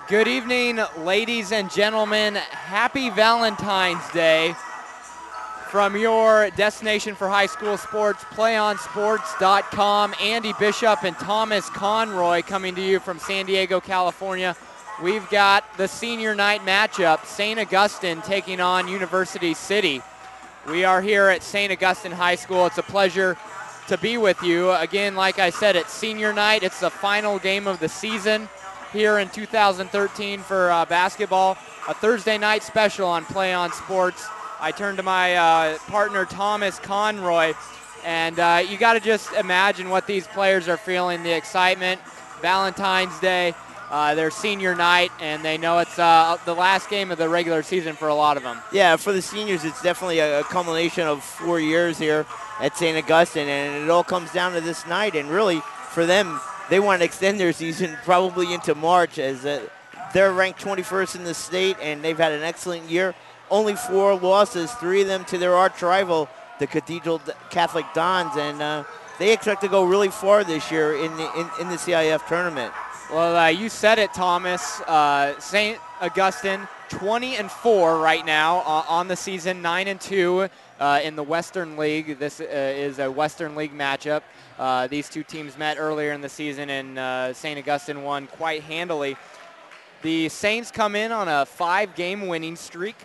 Good evening, ladies and gentlemen. Happy Valentine's Day from your destination for high school sports, playonsports.com. Andy Bishop and Thomas Conroy coming to you from San Diego, California. We've got the senior night matchup, St. Augustine taking on University City. We are here at St. Augustine High School. It's a pleasure to be with you. Again, like I said, it's senior night. It's the final game of the season here in 2013 for basketball. A Thursday night special on Play On Sports. I turn to my partner, Thomas Conroy, and you got to just imagine what these players are feeling, the excitement, Valentine's Day, their senior night, and they know it's the last game of the regular season for a lot of them. Yeah, for the seniors, it's definitely a culmination of 4 years here at St. Augustine, and it all comes down to this night. And really, for them, they want to extend their season probably into March, as they're ranked 21st in the state, and they've had an excellent year. Only 4 losses, 3 of them to their arch rival, the Cathedral Catholic Dons, and they expect to go really far this year in the CIF tournament. Well, you said it, Thomas. St. Augustine, 20-4 right now on the season, 9-2 in the Western League. This is a Western League matchup. These two teams met earlier in the season, and St. Augustine won quite handily. The Saints come in on a 5-game winning streak,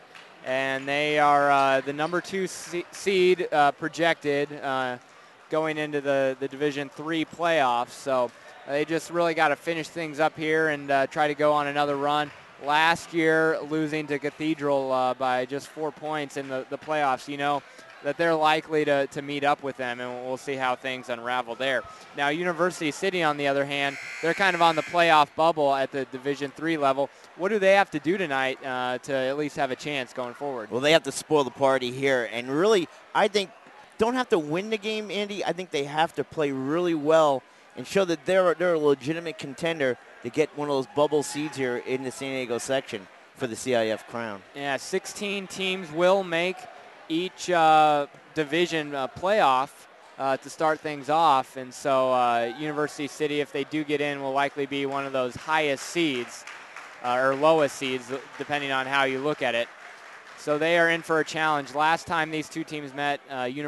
and they are the number 2 seed projected going into the Division III playoffs. So they just really got to finish things up here and try to go on another run. Last year, losing to Cathedral by just 4 points in the playoffs, you know that they're likely to meet up with them, and we'll see how things unravel there. Now, University City, on the other hand, they're kind of on the playoff bubble at the Division III level. What do they have to do tonight to at least have a chance going forward? Well, they have to spoil the party here, and really, I think, don't have to win the game, Andy. I think they have to play really well and show that they're a legitimate contender to get one of those bubble seeds here in the San Diego section for the CIF crown. Yeah, 16 teams will make each division playoff to start things off, and so University City, if they do get in, will likely be one of those highest seeds or lowest seeds, depending on how you look at it. So they are in for a challenge. Last time these two teams met, St.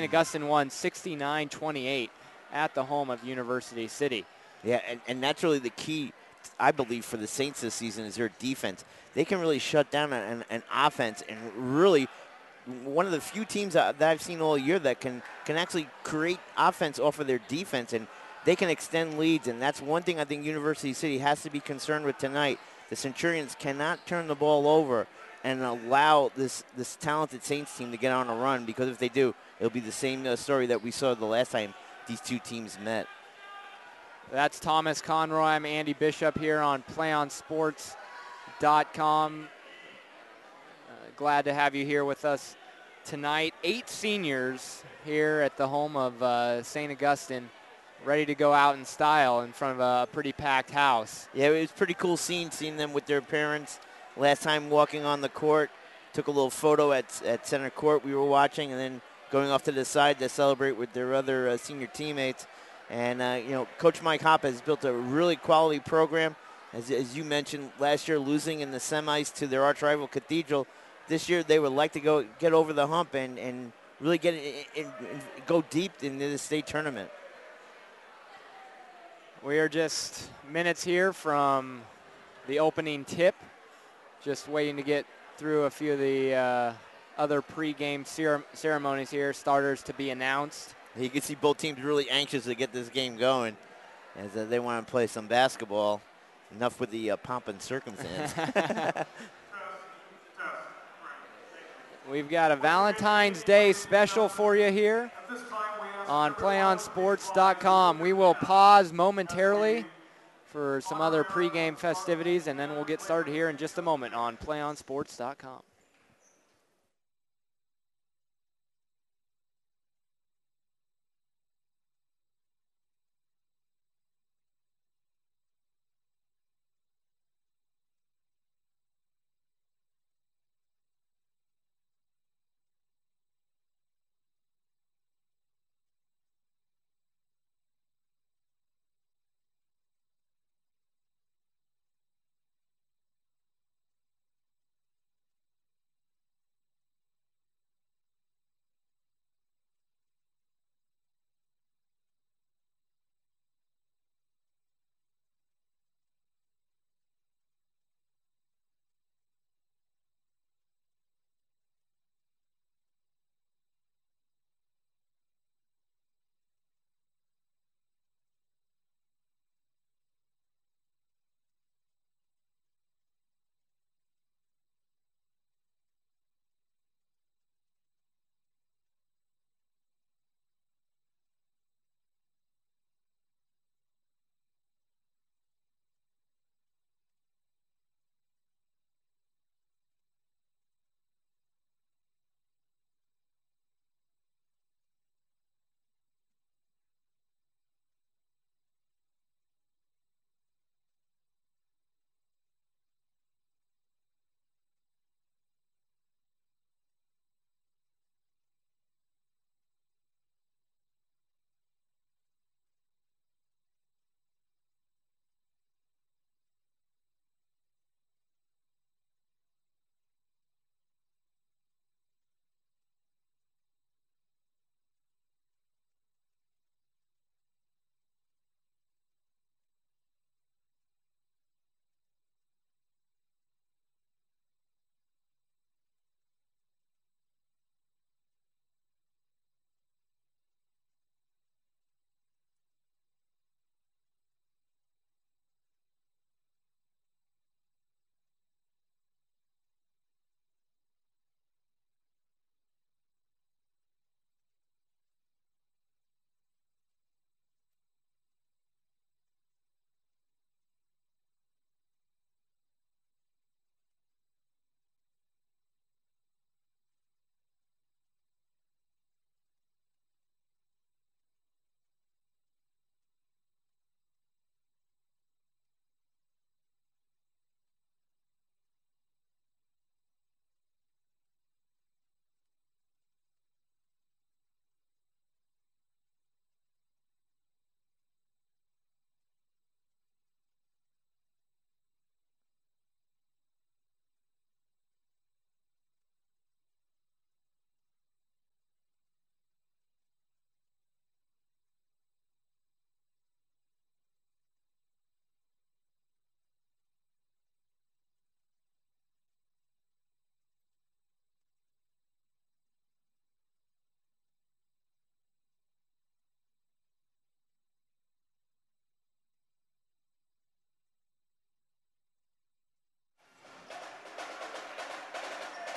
Augustine won 69-28 at the home of University City. Yeah, and that's really the key, I believe, for the Saints this season is their defense. They can really shut down an offense, and really one of the few teams that I've seen all year that can actually create offense off of their defense, and they can extend leads, and that's one thing I think University City has to be concerned with tonight. The Centurions cannot turn the ball over and allow this talented Saints team to get on a run, because if they do, it'll be the same story that we saw the last time these two teams met. That's Thomas Conroy. I'm Andy Bishop here on playonsports.com. Glad to have you here with us tonight. 8 seniors here at the home of St. Augustine, ready to go out in style in front of a pretty packed house. Yeah, it was pretty cool seeing them with their parents. Last time walking on the court, took a little photo at center court we were watching, and then going off to the side to celebrate with their other senior teammates. And, Coach Mike Hoppe has built a really quality program. As you mentioned, last year losing in the semis to their arch rival Cathedral. This year they would like to get over the hump and really go deep into the state tournament. We are just minutes here from the opening tip. Just waiting to get through a few of the other pregame ceremonies here. Starters to be announced. You can see both teams really anxious to get this game going, as they want to play some basketball. Enough with the pomp and circumstance. We've got a Valentine's Day special for you here on playonsports.com. We will pause momentarily for some other pregame festivities, and then we'll get started here in just a moment on playonsports.com.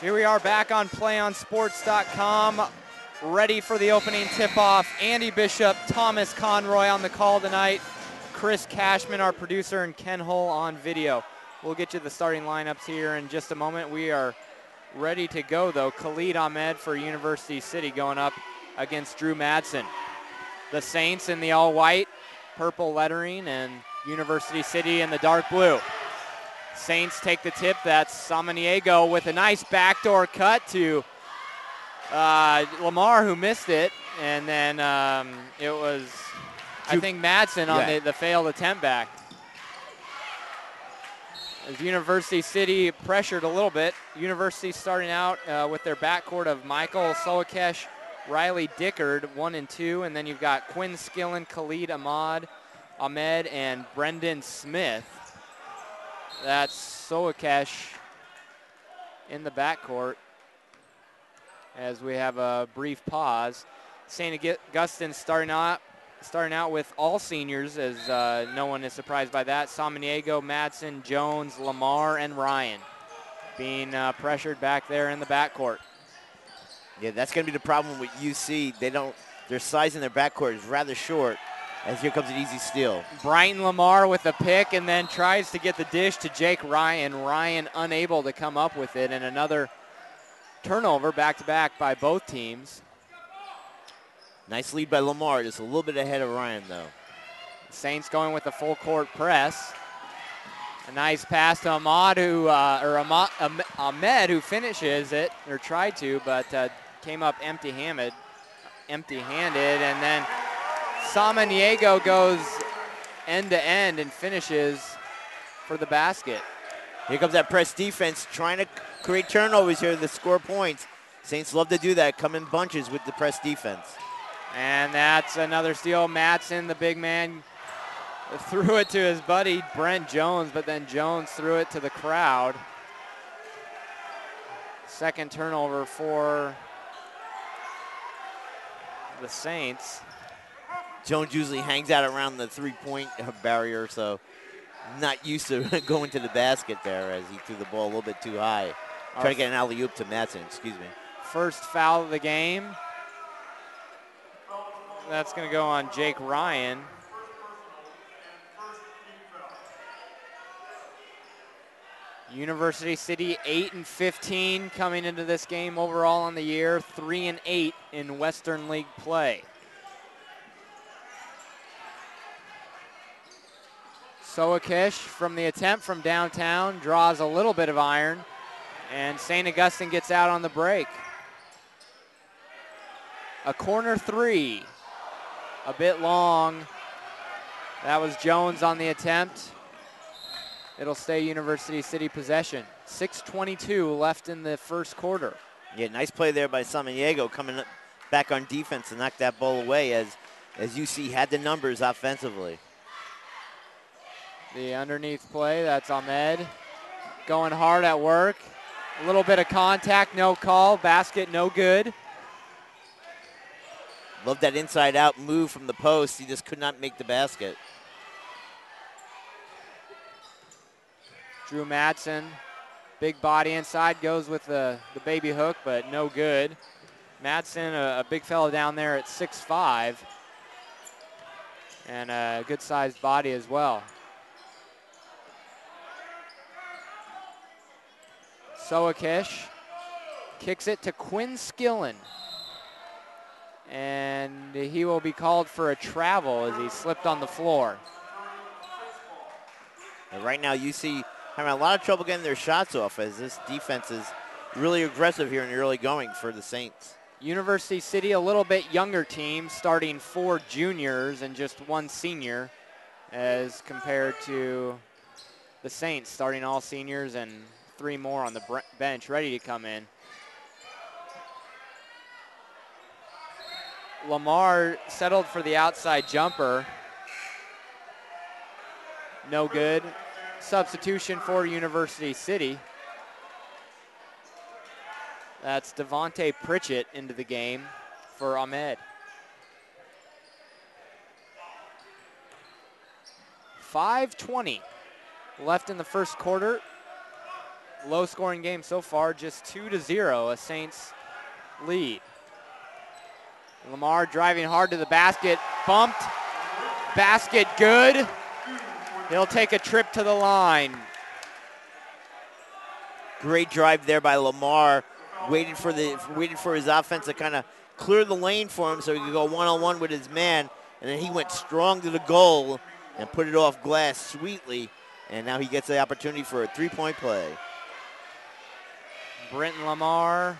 Here we are back on PlayOnSports.com, ready for the opening tip-off. Andy Bishop, Thomas Conroy on the call tonight. Chris Cashman, our producer, and Ken Hull on video. We'll get you the starting lineups here in just a moment. We are ready to go, though. Khalid Ahmed for University City going up against Drew Madsen. The Saints in the all-white, purple lettering, and University City in the dark blue. Saints take the tip. That's Samaniego with a nice backdoor cut to Lamar, who missed it. And then it was, I think, Madsen on the failed attempt back. As University City pressured a little bit. University starting out with their backcourt of Michael Soakesh, Riley Dickard, 1 and 2. And then you've got Quinn Skillen, Khalid Ahmed, and Brendan Smith. That's Soakesh in the backcourt as we have a brief pause. St. Augustine starting out with all seniors, as no one is surprised by that. Samaniego, Madsen, Jones, Lamar, and Ryan being pressured back there in the backcourt. Yeah, that's going to be the problem with UC. Their size in their backcourt is rather short, as here comes an easy steal. Brighton Lamar with a pick and then tries to get the dish to Jake Ryan. Ryan unable to come up with it, and another turnover back-to-back by both teams. Nice lead by Lamar, just a little bit ahead of Ryan, though. Saints going with the full court press. A nice pass to Ahmed, who finishes it, or tried to, but came up empty-handed, and then Samaniego goes end-to-end and finishes for the basket. Here comes that press defense, trying to create turnovers here to score points. Saints love to do that, come in bunches with the press defense. And that's another steal. Madsen, the big man, threw it to his buddy Brent Jones, but then Jones threw it to the crowd. Second turnover for the Saints. Jones usually hangs out around the three-point barrier, so not used to going to the basket there, as he threw the ball a little bit too high. Try to get an alley-oop to Madsen, excuse me. First foul of the game. That's going to go on Jake Ryan. University City 8-15 coming into this game overall on the year, 3-8 in Western League play. Soakesh from the attempt from downtown draws a little bit of iron, and St. Augustine gets out on the break. A corner three, a bit long. That was Jones on the attempt. It'll stay University City possession. 6:22 left in the first quarter. Yeah, nice play there by Samaniego coming back on defense to knock that ball away as UC had the numbers offensively. The underneath play, that's Ahmed going hard at work. A little bit of contact, no call. Basket, no good. Love that inside-out move from the post. He just could not make the basket. Drew Madsen, big body inside, goes with the baby hook, but no good. Madsen, a big fellow down there at 6'5", and a good-sized body as well. Soakesh kicks it to Quinn Skillen. And he will be called for a travel as he slipped on the floor. And right now, UC having a lot of trouble getting their shots off as this defense is really aggressive here in the early going for the Saints. University City, a little bit younger team, starting 4 juniors and just 1 senior, as compared to the Saints, starting all seniors and 3 more on the bench ready to come in. Lamar settled for the outside jumper. No good. Substitution for University City. That's Devontae Pritchett into the game for Ahmed. 5:20 left in the first quarter. Low-scoring game so far, just 2-0, a Saints lead. Lamar driving hard to the basket, bumped, basket good. He'll take a trip to the line. Great drive there by Lamar. Waited for his offense to kind of clear the lane for him so he could go one-on-one with his man. And then he went strong to the goal and put it off glass sweetly. And now he gets the opportunity for a three-point play. Brenton Lamar.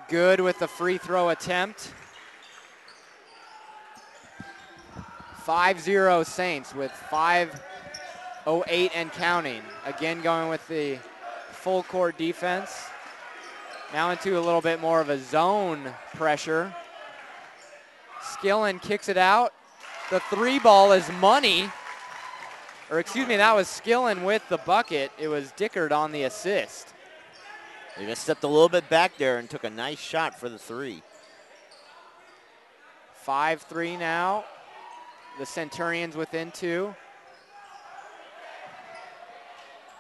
Good with the free throw attempt. 5-0 Saints with 5:08 and counting. Again going with the full court defense. Now into a little bit more of a zone pressure. Skillen kicks it out. The three ball is money. Or excuse me, that was Skillen with the bucket. It was Dickard on the assist. He just stepped a little bit back there and took a nice shot for the three. 5-3 now. The Centurions within 2.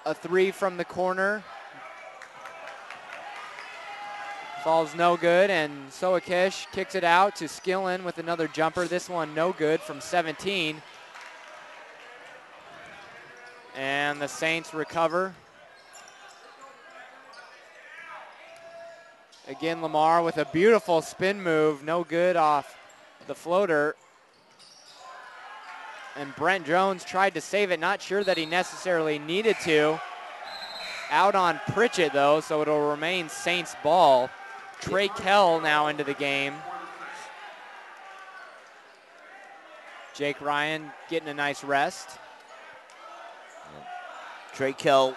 A 3 from the corner. Falls no good, and Soakesh kicks it out to Skillen with another jumper. This one no good from 17. And the Saints recover. Again, Lamar with a beautiful spin move. No good off the floater. And Brent Jones tried to save it. Not sure that he necessarily needed to. Out on Pritchett, though, so it'll remain Saints ball. Trey Kell now into the game. Jake Ryan getting a nice rest. Trey Kell,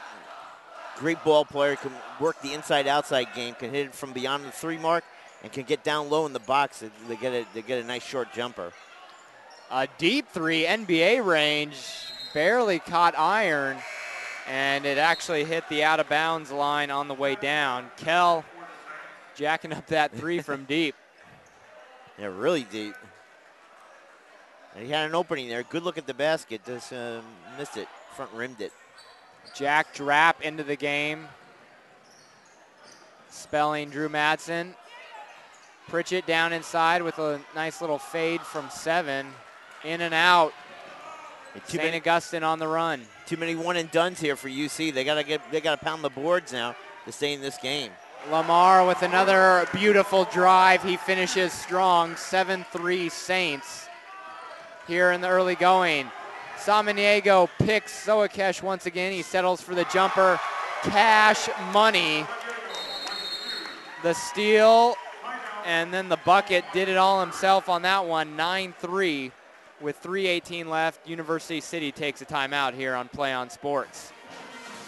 great ball player, can work the inside-outside game, can hit it from beyond the 3 mark, and can get down low in the box. They get a nice short jumper. A deep 3, NBA range, barely caught iron, and it actually hit the out-of-bounds line on the way down. Kell jacking up that 3 from deep. Yeah, really deep. And he had an opening there. Good look at the basket. Just missed it. Front rimmed it. Jack Drapp into the game. Spelling Drew Madsen. Pritchett down inside with a nice little fade from 7. In and out. St. Augustine on the run. Too many one and dones here for UC. They gotta pound the boards now to stay in this game. Lamar with another beautiful drive. He finishes strong. 7-3 Saints here in the early going. Samaniego picks Soakesh once again. He settles for the jumper. Cash money. The steal and then the bucket. Did it all himself on that one. 9-3 with 3:18 left. University City takes a timeout here on Play on Sports.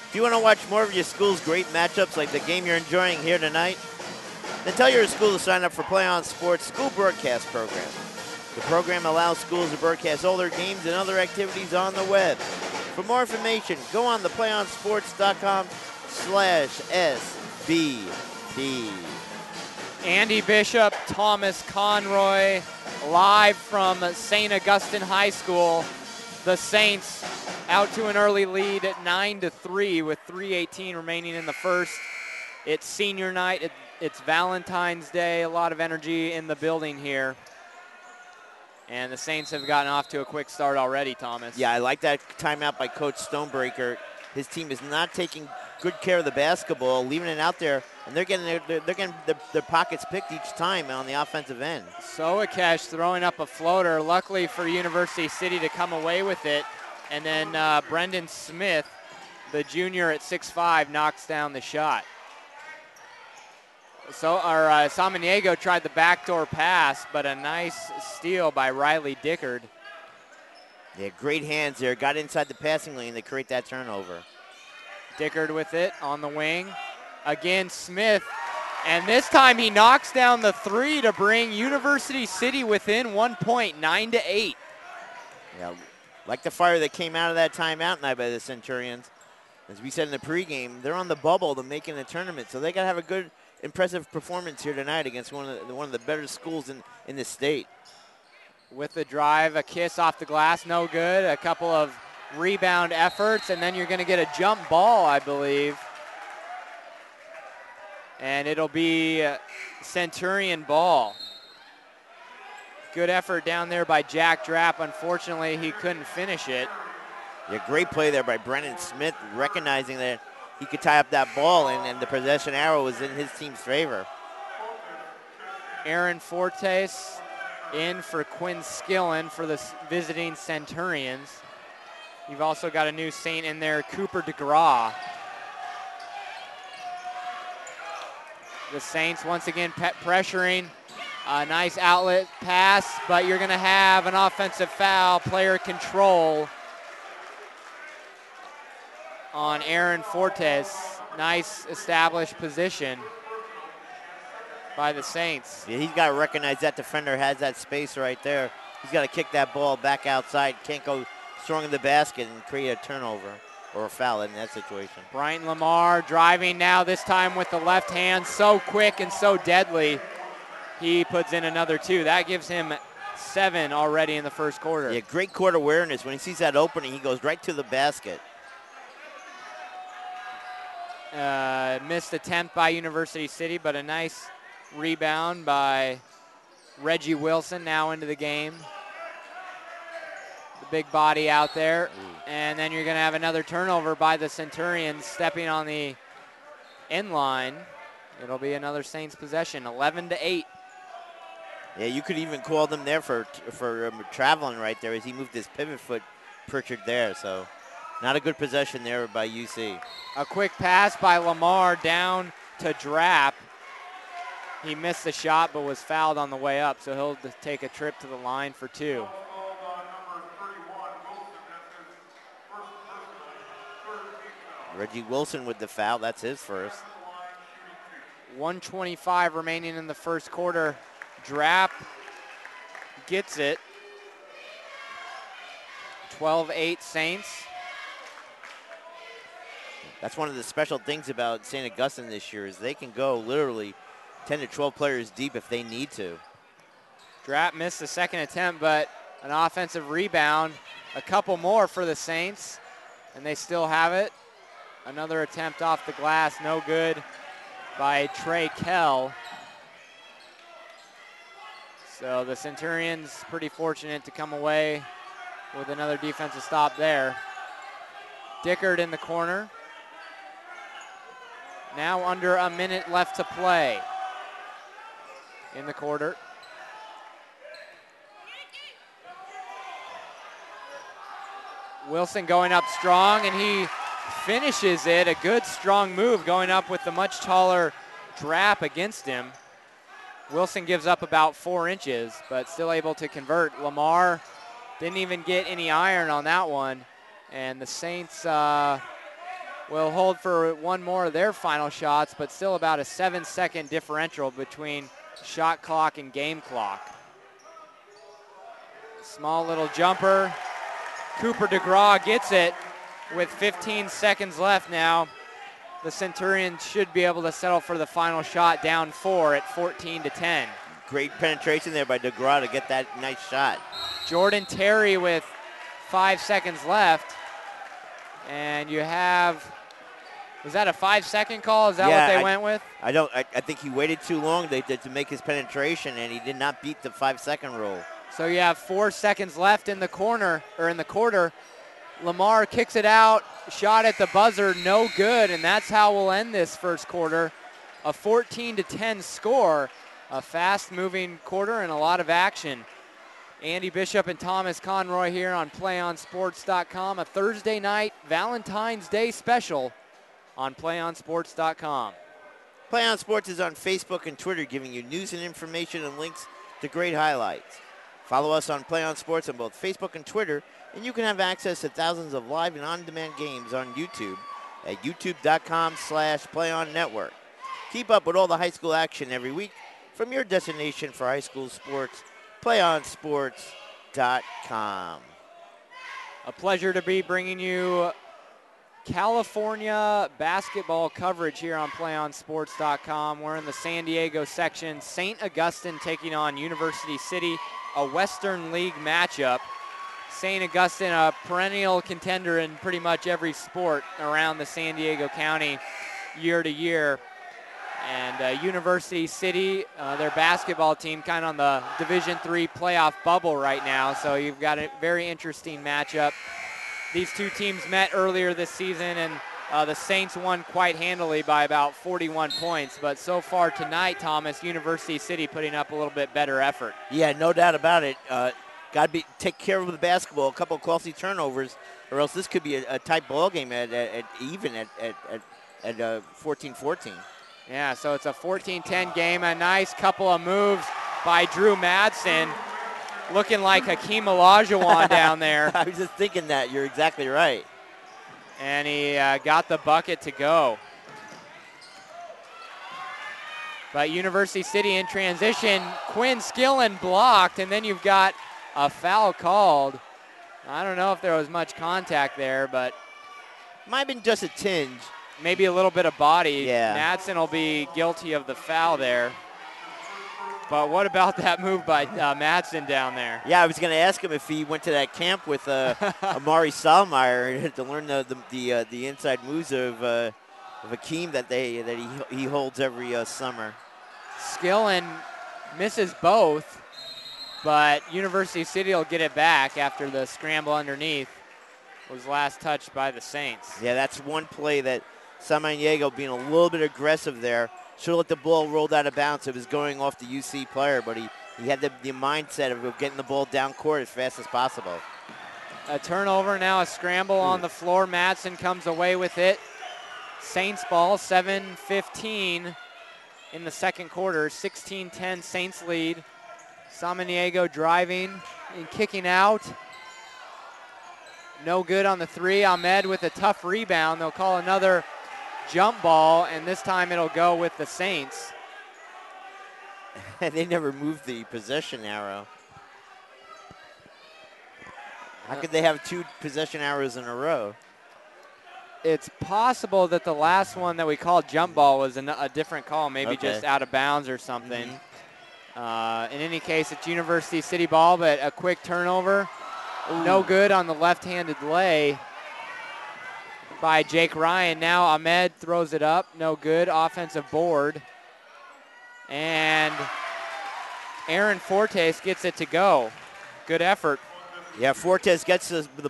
If you want to watch more of your school's great matchups like the game you're enjoying here tonight, then tell your school to sign up for Play on Sports School Broadcast Program. The program allows schools to broadcast all their games and other activities on the web. For more information, go on to playonsports.com/SBP. Andy Bishop, Thomas Conroy, live from St. Augustine High School. The Saints out to an early lead at 9-3 with 3:18 remaining in the first. It's senior night. It's Valentine's Day. A lot of energy in the building here. And the Saints have gotten off to a quick start already, Thomas. Yeah, I like that timeout by Coach Stonebreaker. His team is not taking good care of the basketball, leaving it out there, and they're getting their pockets picked each time on the offensive end. Soakesh throwing up a floater. Luckily for University City to come away with it. And then Brendan Smith, the junior at 6'5", knocks down the shot. Samaniego tried the backdoor pass, but a nice steal by Riley Dickard. Yeah, great hands there. Got inside the passing lane to create that turnover. Dickard with it on the wing. Again, Smith. And this time he knocks down the 3 to bring University City within 1 point, 9-8. Yeah, like the fire that came out of that timeout night by the Centurions. As we said in the pregame, they're on the bubble to make in the tournament, so they got to have a good, impressive performance here tonight against one of the better schools in the state. With the drive, a kiss off the glass, no good. A couple of rebound efforts, and then you're going to get a jump ball, I believe. And it'll be Centurion ball. Good effort down there by Jack Drapp. Unfortunately, he couldn't finish it. Yeah, great play there by Brennan Smith, recognizing that he could tie up that ball, and the possession arrow was in his team's favor. Aaron Fortes in for Quinn Skillen for the visiting Centurions. You've also got a new Saint in there, Cooper DeGraw. The Saints once again pressuring. A nice outlet pass, but you're going to have an offensive foul, player control on Aaron Fortes. Nice established position by the Saints. Yeah, he's got to recognize that defender has that space right there. He's got to kick that ball back outside. Can't go strong in the basket and create a turnover or a foul in that situation. Brian Lamar driving now, this time with the left hand. So quick and so deadly. He puts in another 2. That gives him 7 already in the first quarter. Yeah, great court awareness. When he sees that opening, he goes right to the basket. Missed attempt by University City, but a nice rebound by Reggie Wilson now into the game. The big body out there. And then you're going to have another turnover by the Centurions stepping on the end line. It'll be another Saints possession, 11-8. Yeah, you could even call them there for traveling right there as he moved his pivot foot Pritchard there. So not a good possession there by UC. A quick pass by Lamar down to Drapp. He missed the shot but was fouled on the way up, so he'll take a trip to the line for 2. Reggie Wilson with the foul. That's his first. 1:25 remaining in the first quarter. Drapp gets it. 12-8 Saints. That's one of the special things about St. Augustine this year is they can go literally 10 to 12 players deep if they need to. Drapp missed the second attempt, but an offensive rebound. A couple more for the Saints, and they still have it. Another attempt off the glass, no good by Trey Kell. So the Centurions pretty fortunate to come away with another defensive stop there. Dickard in the corner. Now under a minute left to play in the quarter. Wilson going up strong, and he finishes it. A good strong move going up with the much taller Drapp against him. Wilson gives up about 4 inches, but still able to convert. Lamar didn't even get any iron on that one. And the Saints will hold for one more of their final shots, but still about a 7-second differential between shot clock and game clock. Small little jumper. Cooper DeGraw gets it with 15 seconds left now. The Centurions should be able to settle for the final shot, down 4 at 14-10. Great penetration there by DeGraw to get that nice shot. Jordan Terry with 5 seconds left. And you have, was that a 5-second call? Is that what they went with? I think he waited too long to make his penetration, and he did not beat the 5-second rule. So you have 4 seconds left in the corner, or in the quarter. Lamar kicks it out, shot at the buzzer, no good, and that's how we'll end this first quarter. A 14-10 score, a fast-moving quarter and a lot of action. Andy Bishop and Thomas Conroy here on PlayOnSports.com, a Thursday night Valentine's Day special on PlayOnSports.com. Play On Sports is on Facebook and Twitter, giving you news and information and links to great highlights. Follow us on Play On Sports on both Facebook and Twitter, and you can have access to thousands of live and on-demand games on YouTube at youtube.com/PlayOnNetwork. Keep up with all the high school action every week from your destination for high school sports, PlayOnSports.com. A pleasure to be bringing you California basketball coverage here on PlayOnSports.com. We're in the San Diego section. St. Augustine taking on University City, a Western League matchup. St. Augustine, a perennial contender in pretty much every sport around the San Diego County year to year. And University City, their basketball team, kind of on the Division III playoff bubble right now. So you've got a very interesting matchup. These two teams met earlier this season, and the Saints won quite handily by about 41 points. But so far tonight, Thomas, University City putting up a little bit better effort. Yeah, no doubt about it. Got to take care of the basketball, a couple of costly turnovers, or else this could be a tight ball game at 14-14. Yeah, so it's a 14-10 game. A nice couple of moves by Drew Madsen, looking like Hakeem Olajuwon down there. I was just thinking that. You're exactly right. And he got the bucket to go. But University City in transition, Quinn Skillen blocked, and then you've got a foul called. I don't know if there was much contact there, but might have been just a tinge. Maybe a little bit of body. Yeah. Madsen will be guilty of the foul there. But what about that move by Madsen down there? Yeah, I was going to ask him if he went to that camp with Amari Salmeyer to learn the inside moves of Hakeem that he holds every summer. Skillen misses both, but University City will get it back after the scramble underneath was last touched by the Saints. Yeah, that's one play that Samaniego being a little bit aggressive there. Should have let the ball roll out of bounds. It was going off the UC player, but he had the mindset of getting the ball down court as fast as possible. A turnover, now a scramble on the floor. Madsen comes away with it. Saints ball, 7:15 in the second quarter. 16-10 Saints lead. Samaniego driving and kicking out. No good on the three. Ahmed with a tough rebound. They'll call another jump ball, and this time it'll go with the Saints. They never moved the possession arrow. How could they have two possession arrows in a row? It's possible that the last one that we called jump ball was a different call, maybe just out of bounds or something. In any case, it's University City ball, but a quick turnover. Ooh. No good on the left-handed lay by Jake Ryan. Now Ahmed throws it up. No good. Offensive board. And Aaron Fortes gets it to go. Good effort. Yeah, Fortes gets the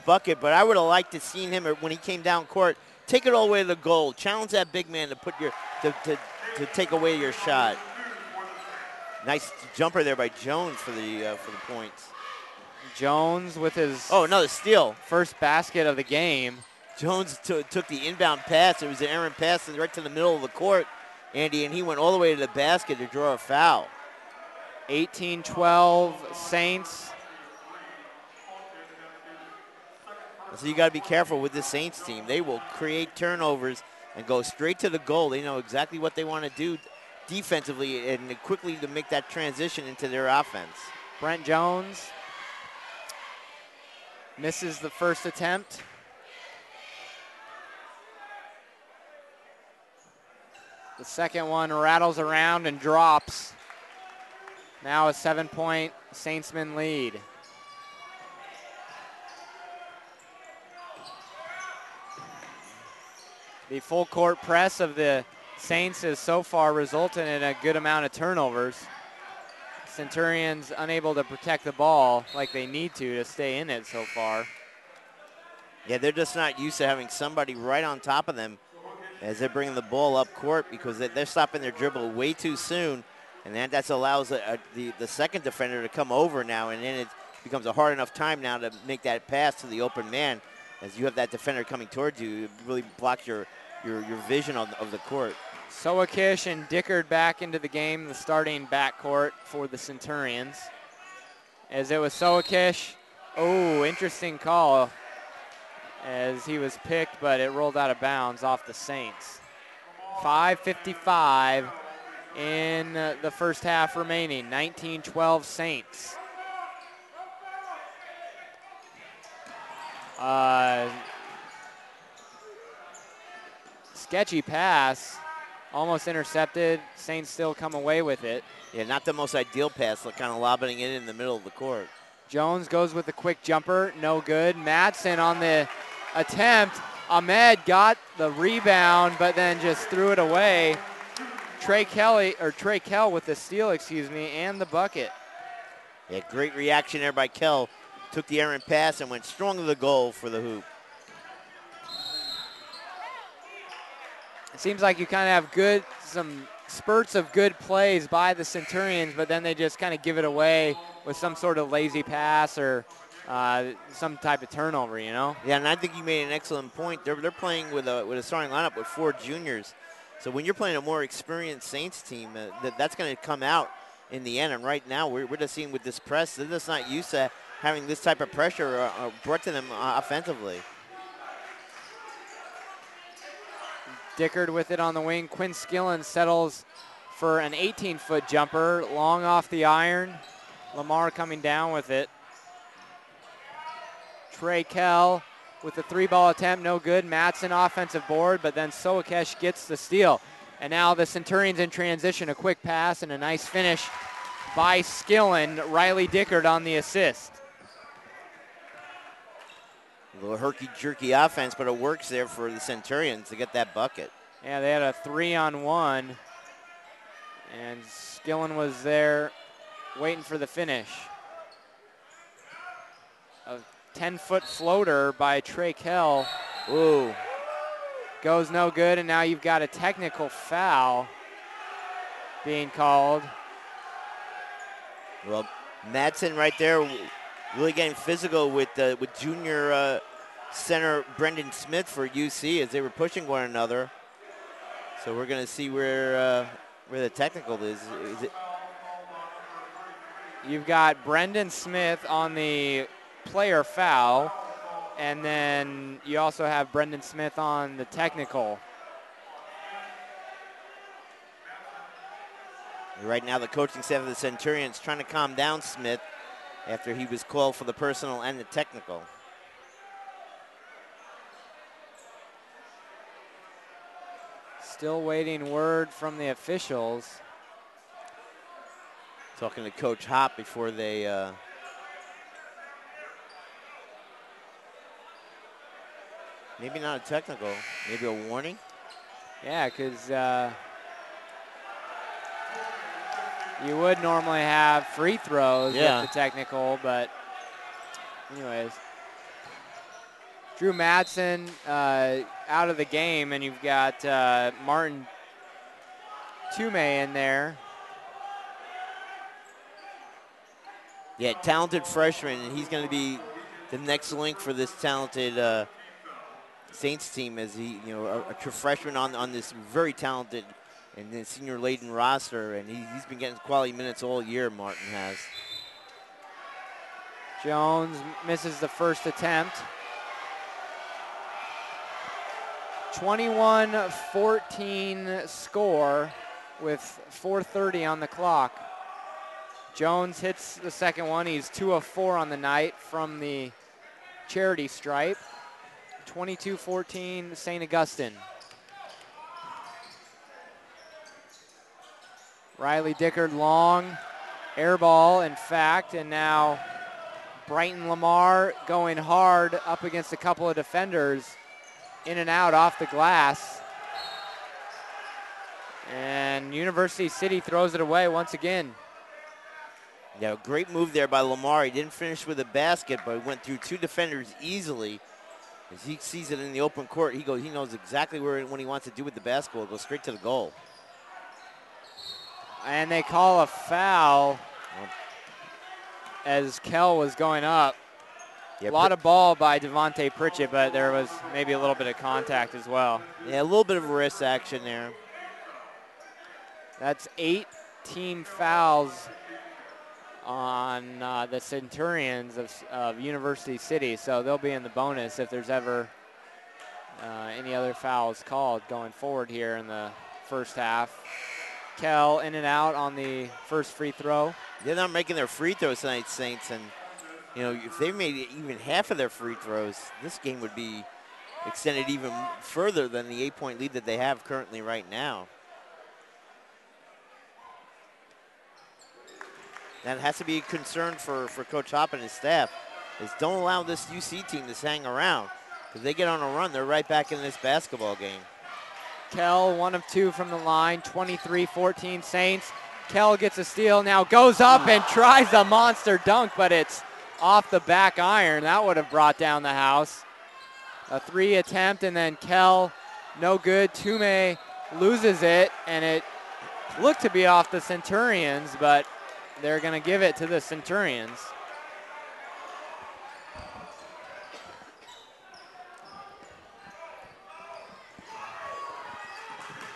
bucket, but I would have liked to seen him when he came down court take it all the way to the goal. Challenge that big man to put to take away your shot. Nice jumper there by Jones for the points. Jones with his another steal. First basket of the game. Jones took the inbound pass. It was an errant pass right to the middle of the court, Andy, and he went all the way to the basket to draw a foul. 18-12 Saints. So you got to be careful with the Saints team. They will create turnovers and go straight to the goal. They know exactly what they want to do defensively and quickly to make that transition into their offense. Brent Jones misses the first attempt. The second one rattles around and drops. Now a 7-point Saintsman lead. The full court press of the Saints has so far resulted in a good amount of turnovers. Centurions unable to protect the ball like they need to stay in it so far. Yeah, they're just not used to having somebody right on top of them as they're bringing the ball up court because they're stopping their dribble way too soon, and that allows the second defender to come over now, and then it becomes a hard enough time now to make that pass to the open man. As you have that defender coming towards you, it really blocks your vision of the court. Soakish and Dickard back into the game, the starting backcourt for the Centurions. As it was Soakish, interesting call as he was picked, but it rolled out of bounds off the Saints. 5:55 in the first half remaining, 19-12 Saints. Sketchy pass, almost intercepted. Saints still come away with it. Yeah, not the most ideal pass, like kind of lobbing it in the middle of the court. Jones goes with a quick jumper, no good. Madsen on the attempt. Ahmed got the rebound, but then just threw it away. Trey Kell with the steal, and the bucket. Yeah, great reaction there by Kell. Took the errant pass and went strong to the goal for the hoop. It seems like you kind of have some spurts of good plays by the Centurions, but then they just kind of give it away with some sort of lazy pass or some type of turnover, you know? Yeah, and I think you made an excellent point. They're playing with a starting lineup with 4 juniors. So when you're playing a more experienced Saints team, that's going to come out in the end. And right now, we're just seeing with this press, they're just not used to having this type of pressure brought to them offensively. Dickard with it on the wing. Quinn Skillen settles for an 18-foot jumper, long off the iron. Lamar coming down with it. Trey Kell with the 3-ball attempt, no good. Madsen offensive board, but then Soakesh gets the steal. And now the Centurions in transition, a quick pass and a nice finish by Skillen. Riley Dickard on the assist. A little herky-jerky offense, but it works there for the Centurions to get that bucket. Yeah, they had a 3-on-1, and Skillen was there waiting for the finish. A 10-foot floater by Trey Kell. Ooh. Goes no good, and now you've got a technical foul being called. Well, Madsen right there really getting physical with junior center Brendan Smith for UC as they were pushing one another. So we're going to see where the technical is. You've got Brendan Smith on the player foul, and then you also have Brendan Smith on the technical. Right now, the coaching staff of the Centurions trying to calm down Smith after he was called for the personal and the technical. Still waiting word from the officials. Talking to Coach Hopp before they maybe not a technical, maybe a warning. Yeah, because you would normally have free throws with the technical, but anyways. Drew Madsen out of the game, and you've got Martin Toomey in there. Yeah, talented freshman, and he's going to be the next link for this talented Saints team as he, a true freshman on this very talented and then senior-laden roster, and he's been getting quality minutes all year, Martin has. Jones misses the first attempt. 21-14 score with 4:30 on the clock. Jones hits the second one. He's 2 of 4 on the night from the charity stripe. 22-14 St. Augustine. Riley Dickard long, air ball in fact, and now Brighton Lamar going hard up against a couple of defenders, in and out off the glass. And University City throws it away once again. Yeah, great move there by Lamar. He didn't finish with a basket, but he went through 2 defenders easily. As he sees it in the open court, he knows exactly when he wants to do with the basketball. Go straight to the goal. And they call a foul as Kell was going up. Yeah, a lot of ball by Devontae Pritchett, but there was maybe a little bit of contact as well. Yeah, a little bit of wrist action there. That's 8 team fouls on the Centurions of University City, so they'll be in the bonus if there's ever any other fouls called going forward here in the first half. Kell in and out on the first free throw. They're not making their free throws tonight, Saints, and if they made even half of their free throws, this game would be extended even further than the 8-point lead that they have currently right now. That has to be a concern for Coach Hop and his staff, is don't allow this UC team to hang around. If they get on a run, they're right back in this basketball game. Kell, 1 of 2 from the line, 23-14 Saints. Kell gets a steal, now goes up and tries a monster dunk, but it's off the back iron. That would have brought down the house. A 3 attempt, and then Kell, no good. Tume loses it, and it looked to be off the Centurions, but they're going to give it to the Centurions.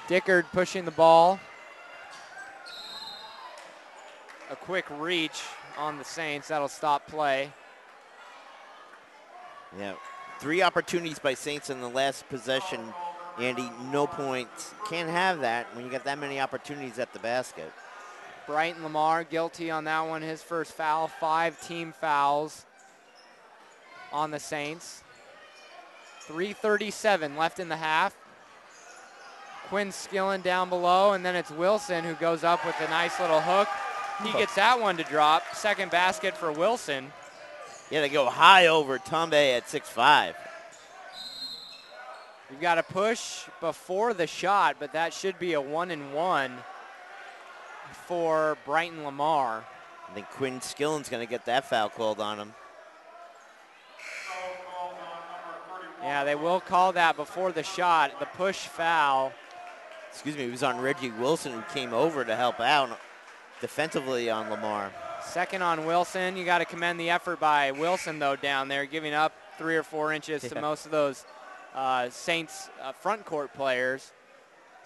Dickard pushing the ball. A quick reach on the Saints. That'll stop play. Yeah, 3 opportunities by Saints in the last possession. Andy, no points. Can't have that when you got that many opportunities at the basket. Brighton Lamar guilty on that one. His first foul. 5 team fouls on the Saints. 3:37 left in the half. Quinn Skillen down below, and then it's Wilson who goes up with a nice little hook. He gets that one to drop. Second basket for Wilson. Yeah, they go high over Tumbe at 6'5". You've got to push before the shot, but that should be a 1-and-1 for Brighton Lamar. I think Quinn Skillen's going to get that foul called on him. Yeah, they will call that before the shot, the push foul. Excuse me, it was on Reggie Wilson, who came over to help out defensively on Lamar. Second on Wilson. You got to commend the effort by Wilson, though, down there, giving up 3 or 4 inches to most of those Saints front court players.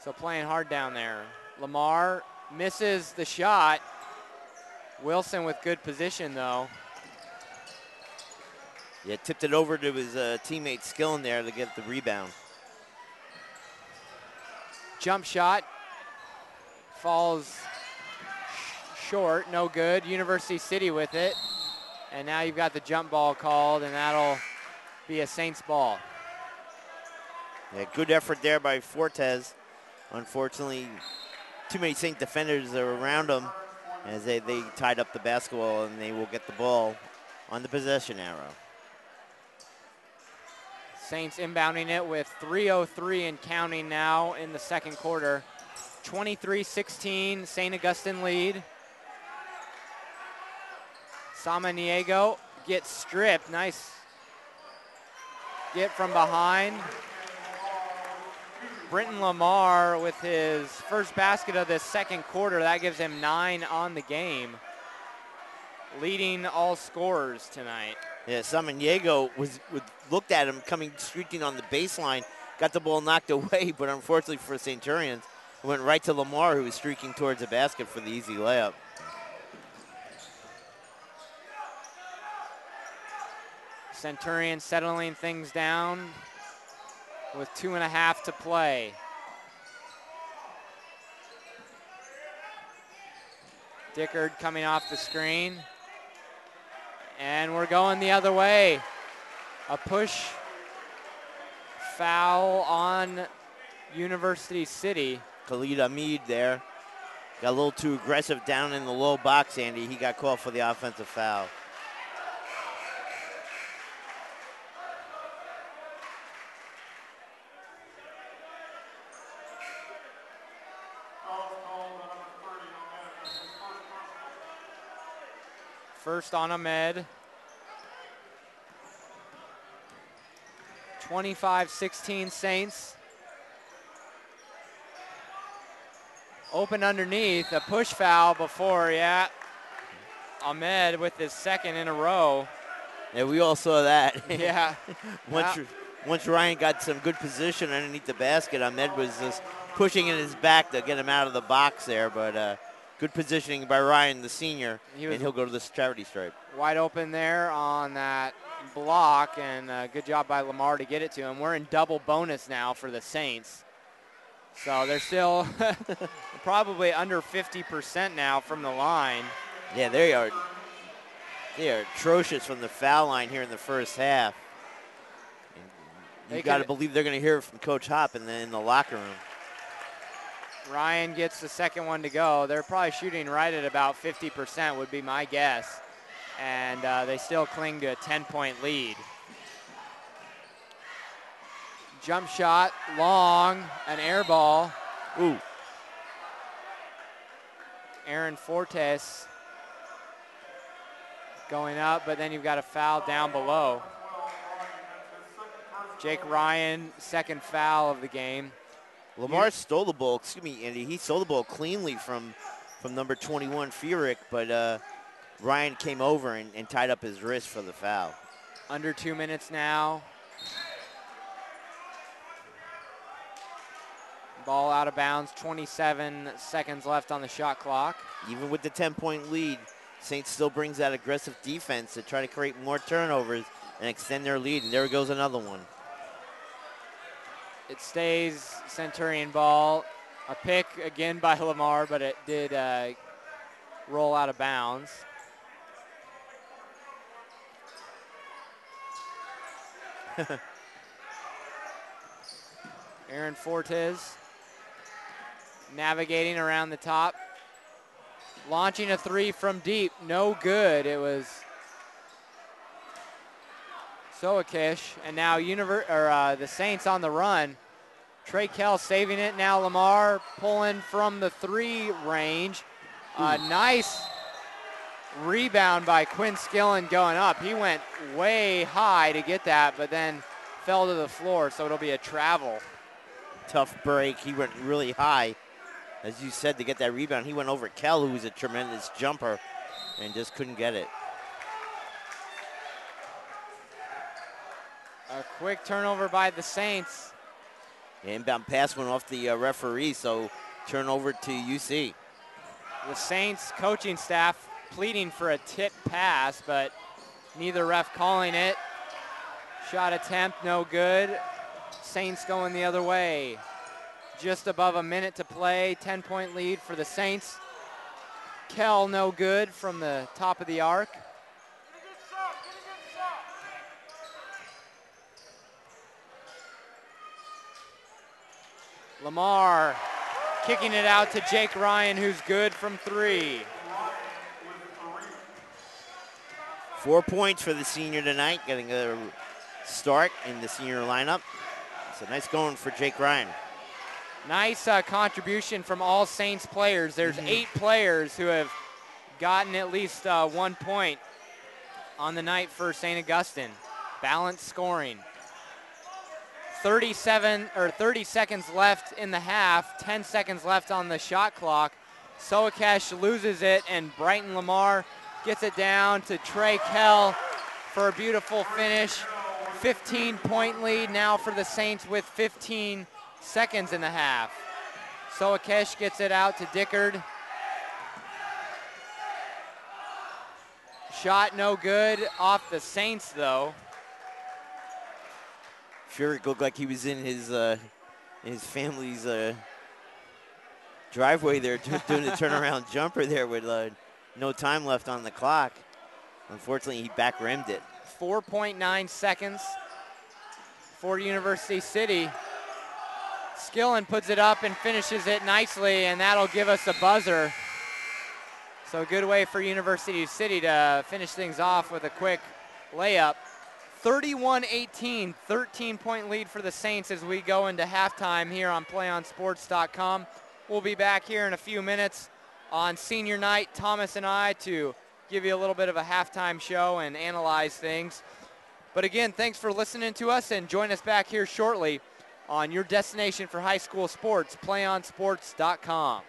So playing hard down there. Lamar misses the shot. Wilson with good position, though. Yeah, tipped it over to his teammate Skillen there to get the rebound. Jump shot falls short, no good. University City with it. And now you've got the jump ball called, and that'll be a Saints ball. Yeah, good effort there by Fortes. Unfortunately, too many Saint defenders are around him as they tied up the basketball, and they will get the ball on the possession arrow. Saints inbounding it with 3:03 and counting now in the second quarter. 23-16, St. Augustine lead. Samaniego gets stripped. Nice get from behind. Brenton Lamar with his first basket of this second quarter. That gives him 9 on the game. Leading all scorers tonight. Yeah, Samaniego looked at him coming streaking on the baseline, got the ball knocked away, but unfortunately for Centurions, it went right to Lamar, who was streaking towards the basket for the easy layup. Centurions settling things down with 2.5 to play. Dickard coming off the screen. And we're going the other way. A push foul on University City. Khalid Hamid there. Got a little too aggressive down in the low box, Andy. He got called for the offensive foul. First on Ahmed. 25-16 Saints. Open underneath, a push foul before, yeah. Ahmed with his second in a row. Yeah, we all saw that. Yeah. Once Ryan got some good position underneath the basket, Ahmed was just pushing in his back to get him out of the box there, but good positioning by Ryan, the senior, and he'll go to this charity stripe. Wide open there on that block, and good job by Lamar to get it to him. We're in double bonus now for the Saints. So they're still probably under 50% now from the line. Yeah, they are atrocious from the foul line here in the first half. You got to believe they're going to hear it from Coach Hop in the locker room. Ryan gets the second one to go. They're probably shooting right at about 50% would be my guess. And they still cling to a 10-point lead. Jump shot, long, an air ball. Ooh. Aaron Fortes going up, but then you've got a foul down below. Jake Ryan, second foul of the game. Lamar stole the ball, excuse me, Andy. He stole the ball cleanly from number 21, Fierick, but Ryan came over and tied up his wrist for the foul. Under 2 minutes now. Ball out of bounds, 27 seconds left on the shot clock. Even with the 10-point lead, Saints still brings that aggressive defense to try to create more turnovers and extend their lead, and there goes another one. It stays Centurion ball. A pick again by Lamar, but it did roll out of bounds. Aaron Fortes navigating around the top. Launching a three from deep, no good. It was Soakish, and now the Saints on the run. Trey Kell saving it. Now Lamar pulling from the three range. Nice rebound by Quinn Skillen going up. He went way high to get that, but then fell to the floor, so it'll be a travel. Tough break. He went really high, as you said, to get that rebound. He went over Kell, who's a tremendous jumper, and just couldn't get it. A quick turnover by the Saints. Inbound pass went off the referee, so turnover to UC. The Saints coaching staff pleading for a tip pass, but neither ref calling it. Shot attempt, no good. Saints going the other way. Just above a minute to play, 10-point lead for the Saints. Kell, no good from the top of the arc. Lamar kicking it out to Jake Ryan, who's good from three. 4 points for the senior tonight, getting a start in the senior lineup. So nice going for Jake Ryan. Nice contribution from all Saints players. There's 8 players who have gotten at least 1 point on the night for St. Augustine. Balanced scoring. 30 seconds left in the half, 10 seconds left on the shot clock. Soakesh loses it, and Brighton Lamar gets it down to Trey Kell for a beautiful finish. 15-point lead now for the Saints with 15 seconds in the half. Soakesh gets it out to Dickard. Shot no good off the Saints, though. Furyk looked like he was in his family's driveway there, doing the turnaround jumper there with no time left on the clock. Unfortunately, he back rimmed it. 4.9 seconds for University City. Skillen puts it up and finishes it nicely, and that'll give us a buzzer. So a good way for University City to finish things off with a quick layup. 31-18, 13-point lead for the Saints as we go into halftime here on PlayOnSports.com. We'll be back here in a few minutes on senior night, Thomas and I, to give you a little bit of a halftime show and analyze things. But again, thanks for listening to us, and join us back here shortly on your destination for high school sports, PlayOnSports.com.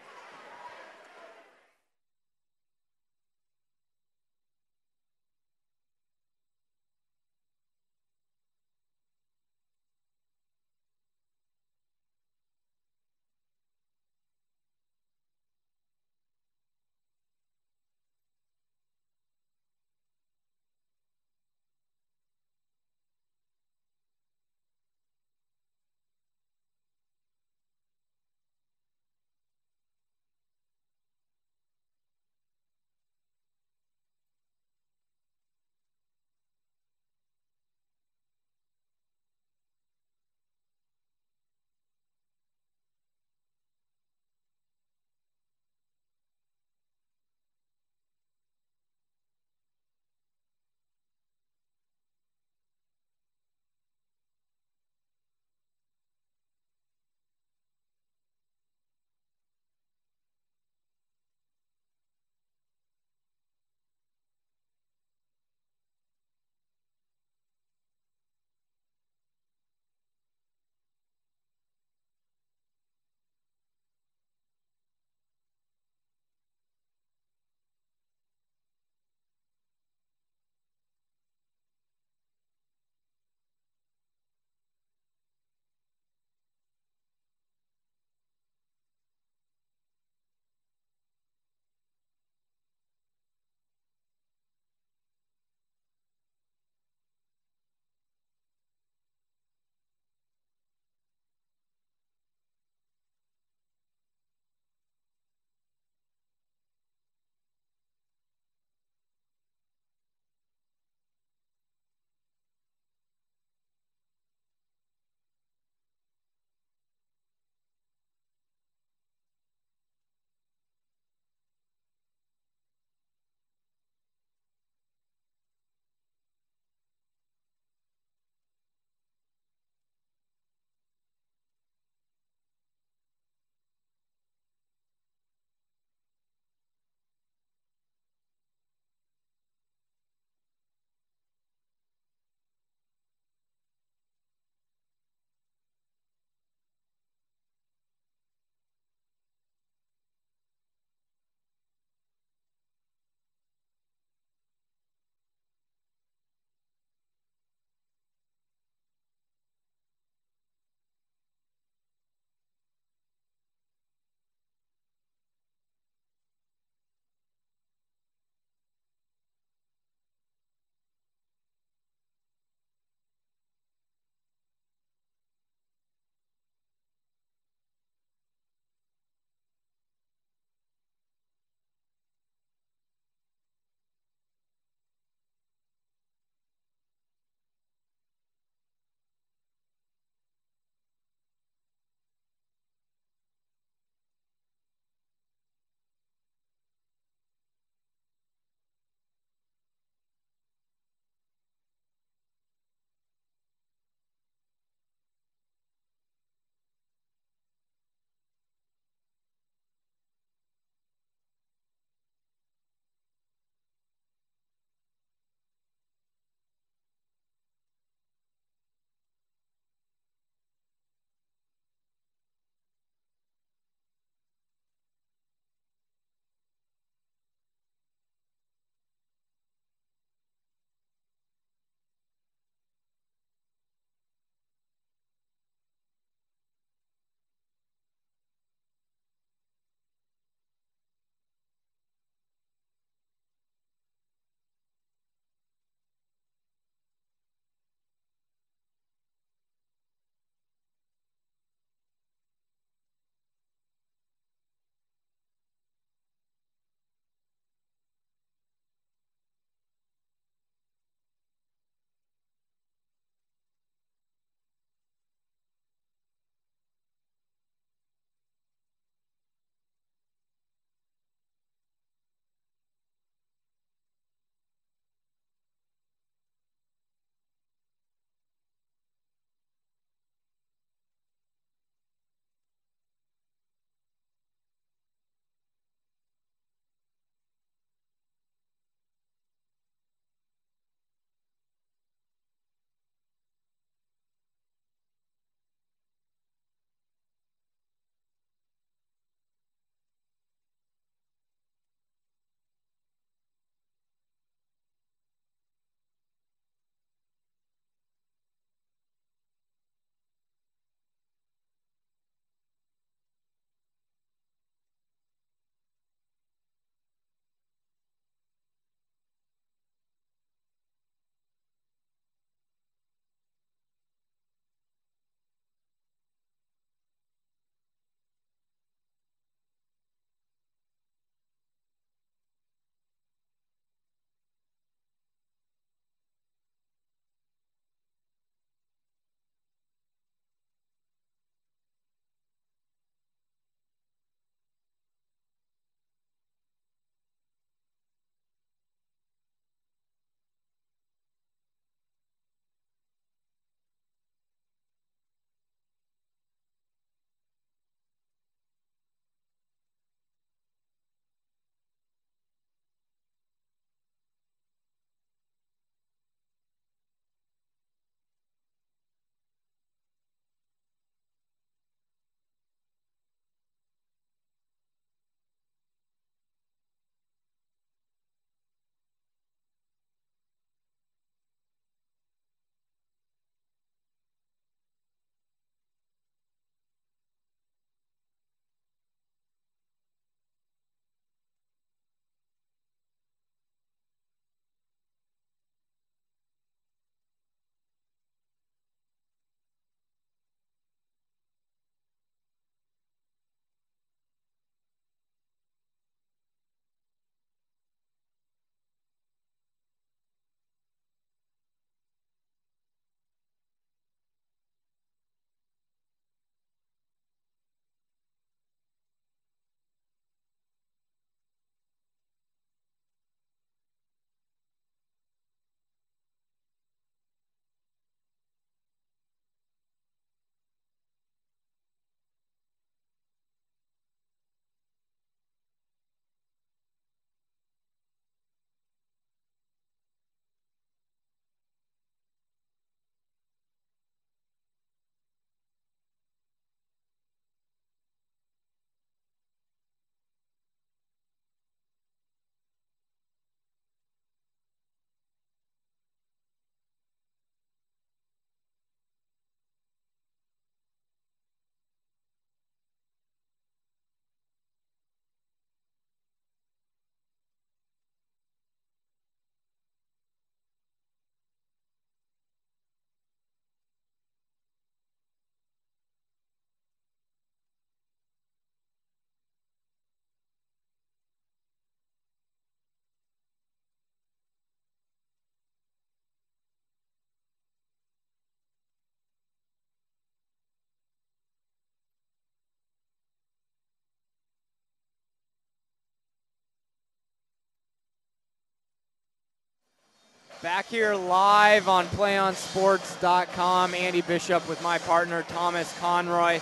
Back here live on playonsports.com. Andy Bishop with my partner Thomas Conroy.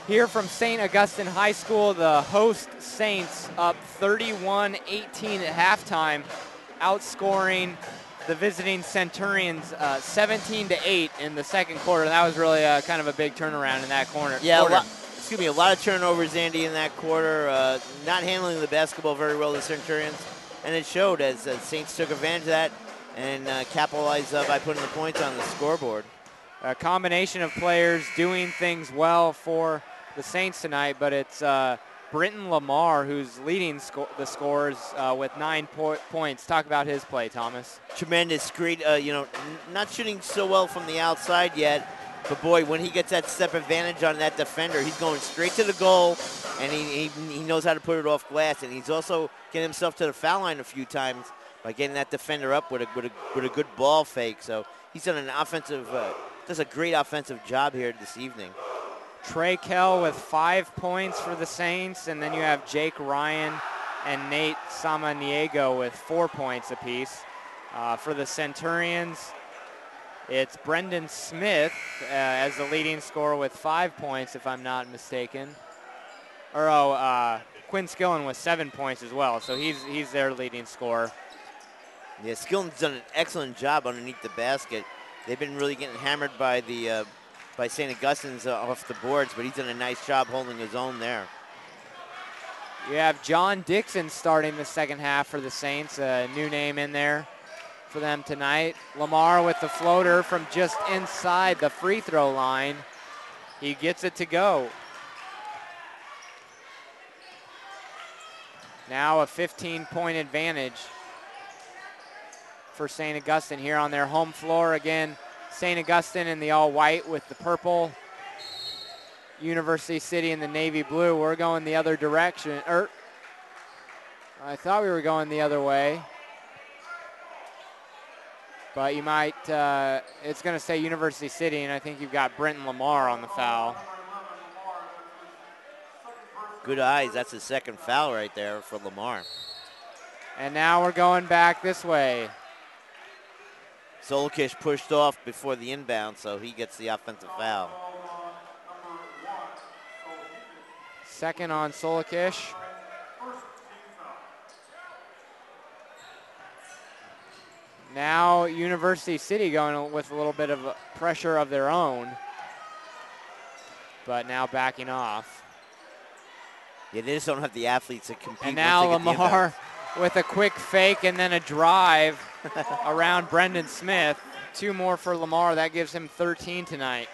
Here from St. Augustine High School, the host Saints up 31-18 at halftime, outscoring the visiting Centurions 17-8 in the second quarter. That was really kind of a big turnaround in that corner. Yeah, a lot of turnovers, Andy, in that quarter. Not handling the basketball very well, the Centurions, and it showed as Saints took advantage of that and capitalized by putting the points on the scoreboard. A combination of players doing things well for the Saints tonight, but it's Brenton Lamar who's leading the scores with 9 points. Talk about his play, Thomas. Tremendous, great, not shooting so well from the outside yet, but boy, when he gets that step advantage on that defender, he's going straight to the goal, and he knows how to put it off glass, and he's also getting himself to the foul line a few times by getting that defender up with a good ball fake. So he's done does a great offensive job here this evening. Trey Kell with 5 points for the Saints, and then you have Jake Ryan and Nate Samaniego with 4 points apiece. For the Centurions, it's Brendan Smith as the leading scorer with 5 points, if I'm not mistaken. Quinn Skillen with 7 points as well, so he's their leading scorer. Yeah, Skillen's done an excellent job underneath the basket. They've been really getting hammered by by St. Augustine's off the boards, but he's done a nice job holding his own there. You have John Dixon starting the second half for the Saints, a new name in there for them tonight. Lamar with the floater from just inside the free throw line. He gets it to go. Now a 15-point advantage for St. Augustine here on their home floor. Again, St. Augustine in the all-white with the purple. University City in the navy blue. We're going the other direction. I thought we were going the other way. But you might, it's going to say University City, and I think you've got Brenton Lamar on the foul. Good eyes. That's the second foul right there for Lamar. And now we're going back this way. Solkish pushed off before the inbound, so he gets the offensive foul. Second on Solkish. Now University City going with a little bit of pressure of their own, but now backing off. Yeah, they just don't have the athletes to compete. And now Lamar with a quick fake and then a drive around Brendan Smith. 2 more for Lamar. That gives him 13 tonight.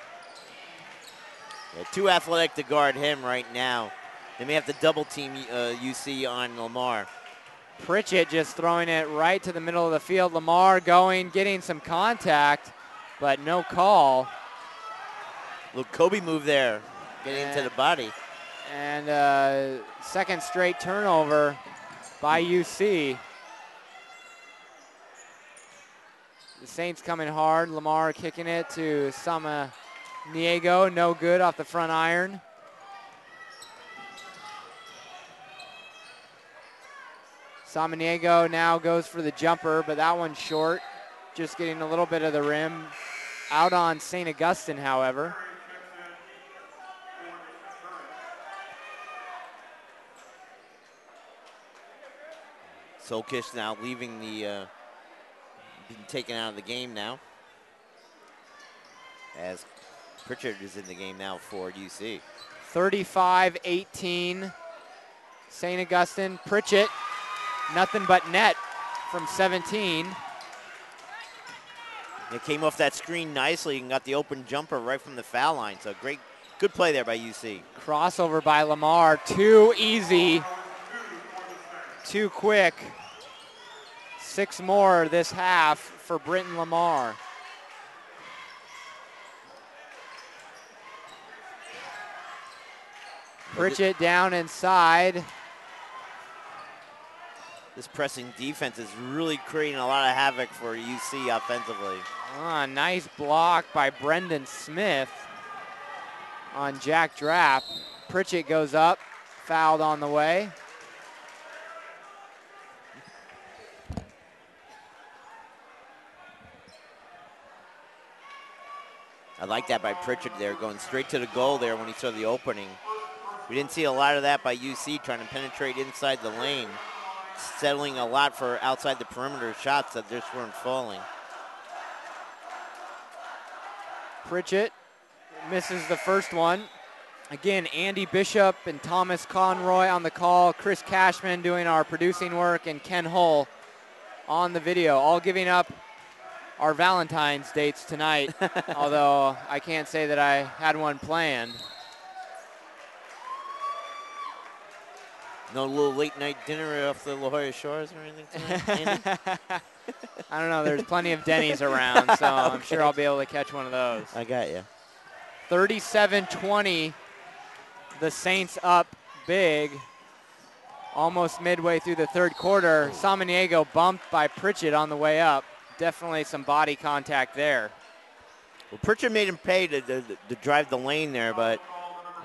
Yeah, too athletic to guard him right now. They may have to double team UC on Lamar. Pritchett just throwing it right to the middle of the field. Lamar getting some contact, but no call. Little Kobe move there, getting into the body. And second straight turnover by UC. The Saints coming hard. Lamar kicking it to Samaniego. No good off the front iron. Samaniego now goes for the jumper, but that one's short. Just getting a little bit of the rim. Out on St. Augustine, however. Solkish now leaving being taken out of the game now, as Pritchard is in the game now for UC. 35-18, St. Augustine. Pritchett, nothing but net from 17. It came off that screen nicely and got the open jumper right from the foul line. So good play there by UC. Crossover by Lamar, too easy, too quick. 6 more this half for Brenton Lamar. Pritchett down inside. This pressing defense is really creating a lot of havoc for UC offensively. Nice block by Brendan Smith on Jack Drapp. Pritchett goes up, fouled on the way. like that by Pritchard there, going straight to the goal there when he saw the opening. We didn't see a lot of that by UC, trying to penetrate inside the lane, settling a lot for outside the perimeter shots that just weren't falling. Pritchett misses the first one. Again, Andy Bishop and Thomas Conroy on the call, Chris Cashman doing our producing work, and Ken Hull on the video, all giving up our Valentine's dates tonight, although I can't say that I had one planned. No little late night dinner off the La Jolla Shores or anything tonight, Andy? I don't know. There's plenty of Denny's around, so okay. I'm sure I'll be able to catch one of those. I got you. 37-20. The Saints up big. Almost midway through the third quarter. Samaniego bumped by Pritchett on the way up. Definitely some body contact there. Well, Pritchett made him pay to drive the lane there, but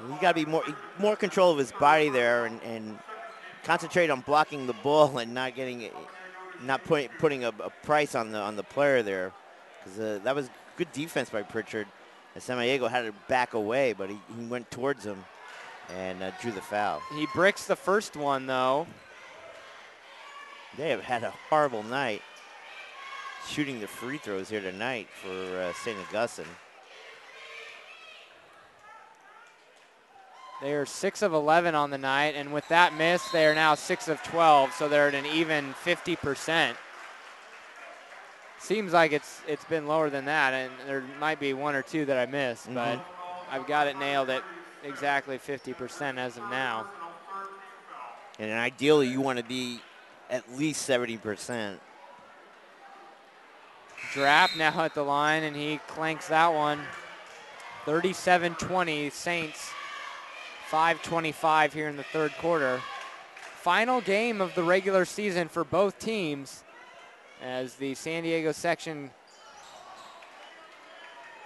he got to be more control of his body there and concentrate on blocking the ball and not putting a price on the player there, because that was good defense by Pritchard. And Samaniego had to back away, but he went towards him and drew the foul. He bricks the first one, though. They have had a horrible night shooting the free throws here tonight for St. Augustine. They are 6 of 11 on the night, and with that miss, they are now 6 of 12, so they're at an even 50%. Seems like it's been lower than that, and there might be one or two that I missed, but I've got it nailed at exactly 50% as of now. And ideally, you want to be at least 70%. Drapp now at the line, and he clanks that one. 37-20, Saints. 5:25 here in the third quarter. Final game of the regular season for both teams, as the San Diego section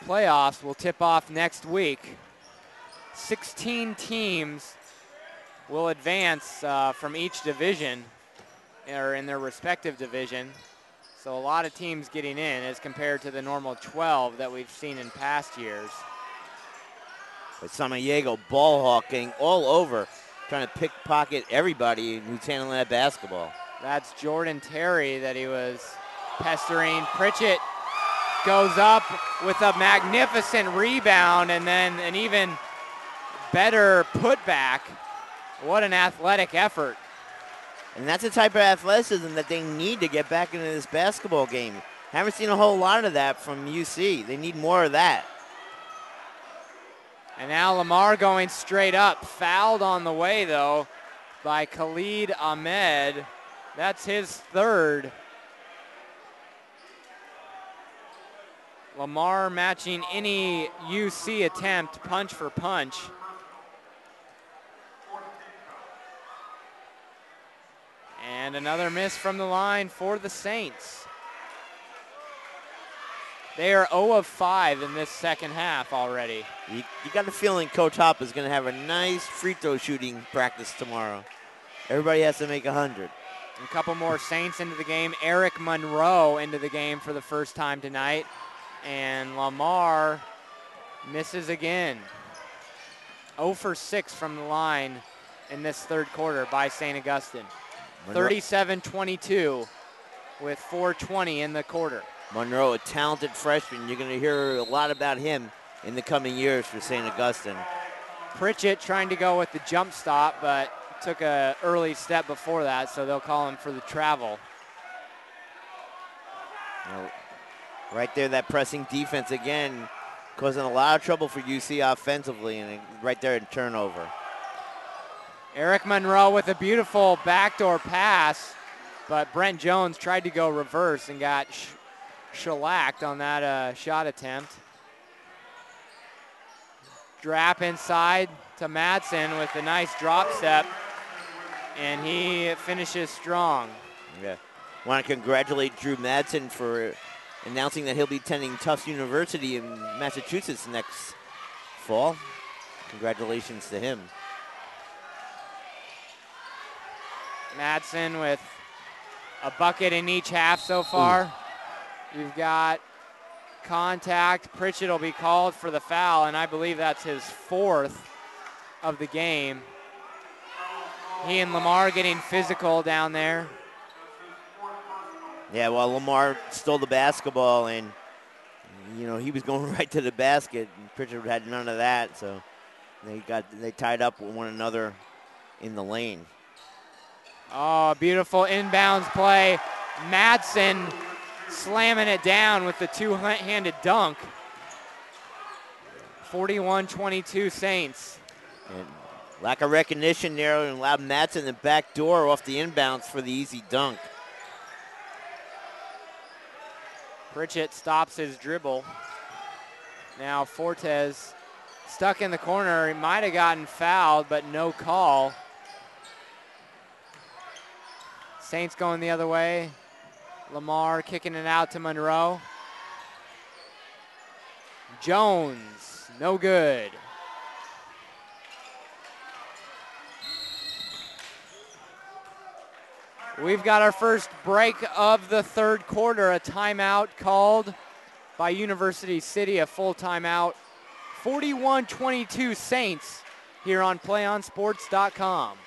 playoffs will tip off next week. 16 teams will advance from each division, or in their respective division. So a lot of teams getting in as compared to the normal 12 that we've seen in past years. But Samaniego ball hawking all over, trying to pickpocket everybody who's handling that basketball. That's Jordan Terry that he was pestering. Pritchett goes up with a magnificent rebound and then an even better putback. What an athletic effort. And that's the type of athleticism that they need to get back into this basketball game. Haven't seen a whole lot of that from UC. They need more of that. And now Lamar going straight up. Fouled on the way, though, by Khalid Ahmed. That's his third. Lamar matching any UC attempt punch for punch. And another miss from the line for the Saints. They are 0 of 5 in this second half already. You got a feeling Coach Hop is going to have a nice free throw shooting practice tomorrow. Everybody has to make 100. A couple more Saints into the game. Eric Monroe into the game for the first time tonight. And Lamar misses again. 0 for 6 from the line in this third quarter by St. Augustine. 37-22 with 4:20 in the quarter. Monroe, a talented freshman. You're going to hear a lot about him in the coming years for St. Augustine. Pritchett trying to go with the jump stop, but took an early step before that, so they'll call him for the travel. Right there, that pressing defense again, causing a lot of trouble for UC offensively, and right there in turnover. Eric Monroe with a beautiful backdoor pass, but Brent Jones tried to go reverse and got shellacked on that shot attempt. Drapp inside to Madsen with a nice drop step, and he finishes strong. Yeah, want to congratulate Drew Madsen for announcing that he'll be attending Tufts University in Massachusetts next fall. Congratulations to him. Madsen with a bucket in each half so far. You've got contact. Pritchett will be called for the foul, and I believe that's his 4th of the game. He and Lamar getting physical down there. Yeah, well, Lamar stole the basketball, and, you know, he was going right to the basket, and Pritchard had none of that, so they tied up with one another in the lane. Oh, beautiful inbounds play. Madsen slamming it down with the two-handed dunk. 41-22 Saints. And lack of recognition there, and allowed Madsen the back door off the inbounds for the easy dunk. Pritchett stops his dribble. Now Fortes stuck in the corner. He might have gotten fouled, but no call. Saints going the other way. Lamar kicking it out to Monroe. Jones, no good. We've got our first break of the third quarter, a timeout called by University City, a full timeout. 41-22 Saints here on PlayOnSports.com.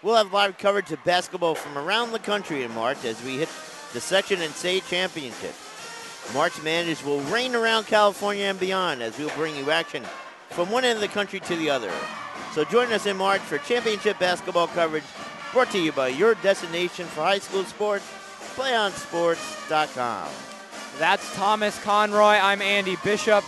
We'll have live coverage of basketball from around the country in March as we hit the Section and State Championship. March Madness will reign around California and beyond as we'll bring you action from one end of the country to the other. So join us in March for championship basketball coverage brought to you by your destination for high school sports, PlayOnSports.com. That's Thomas Conroy. I'm Andy Bishop.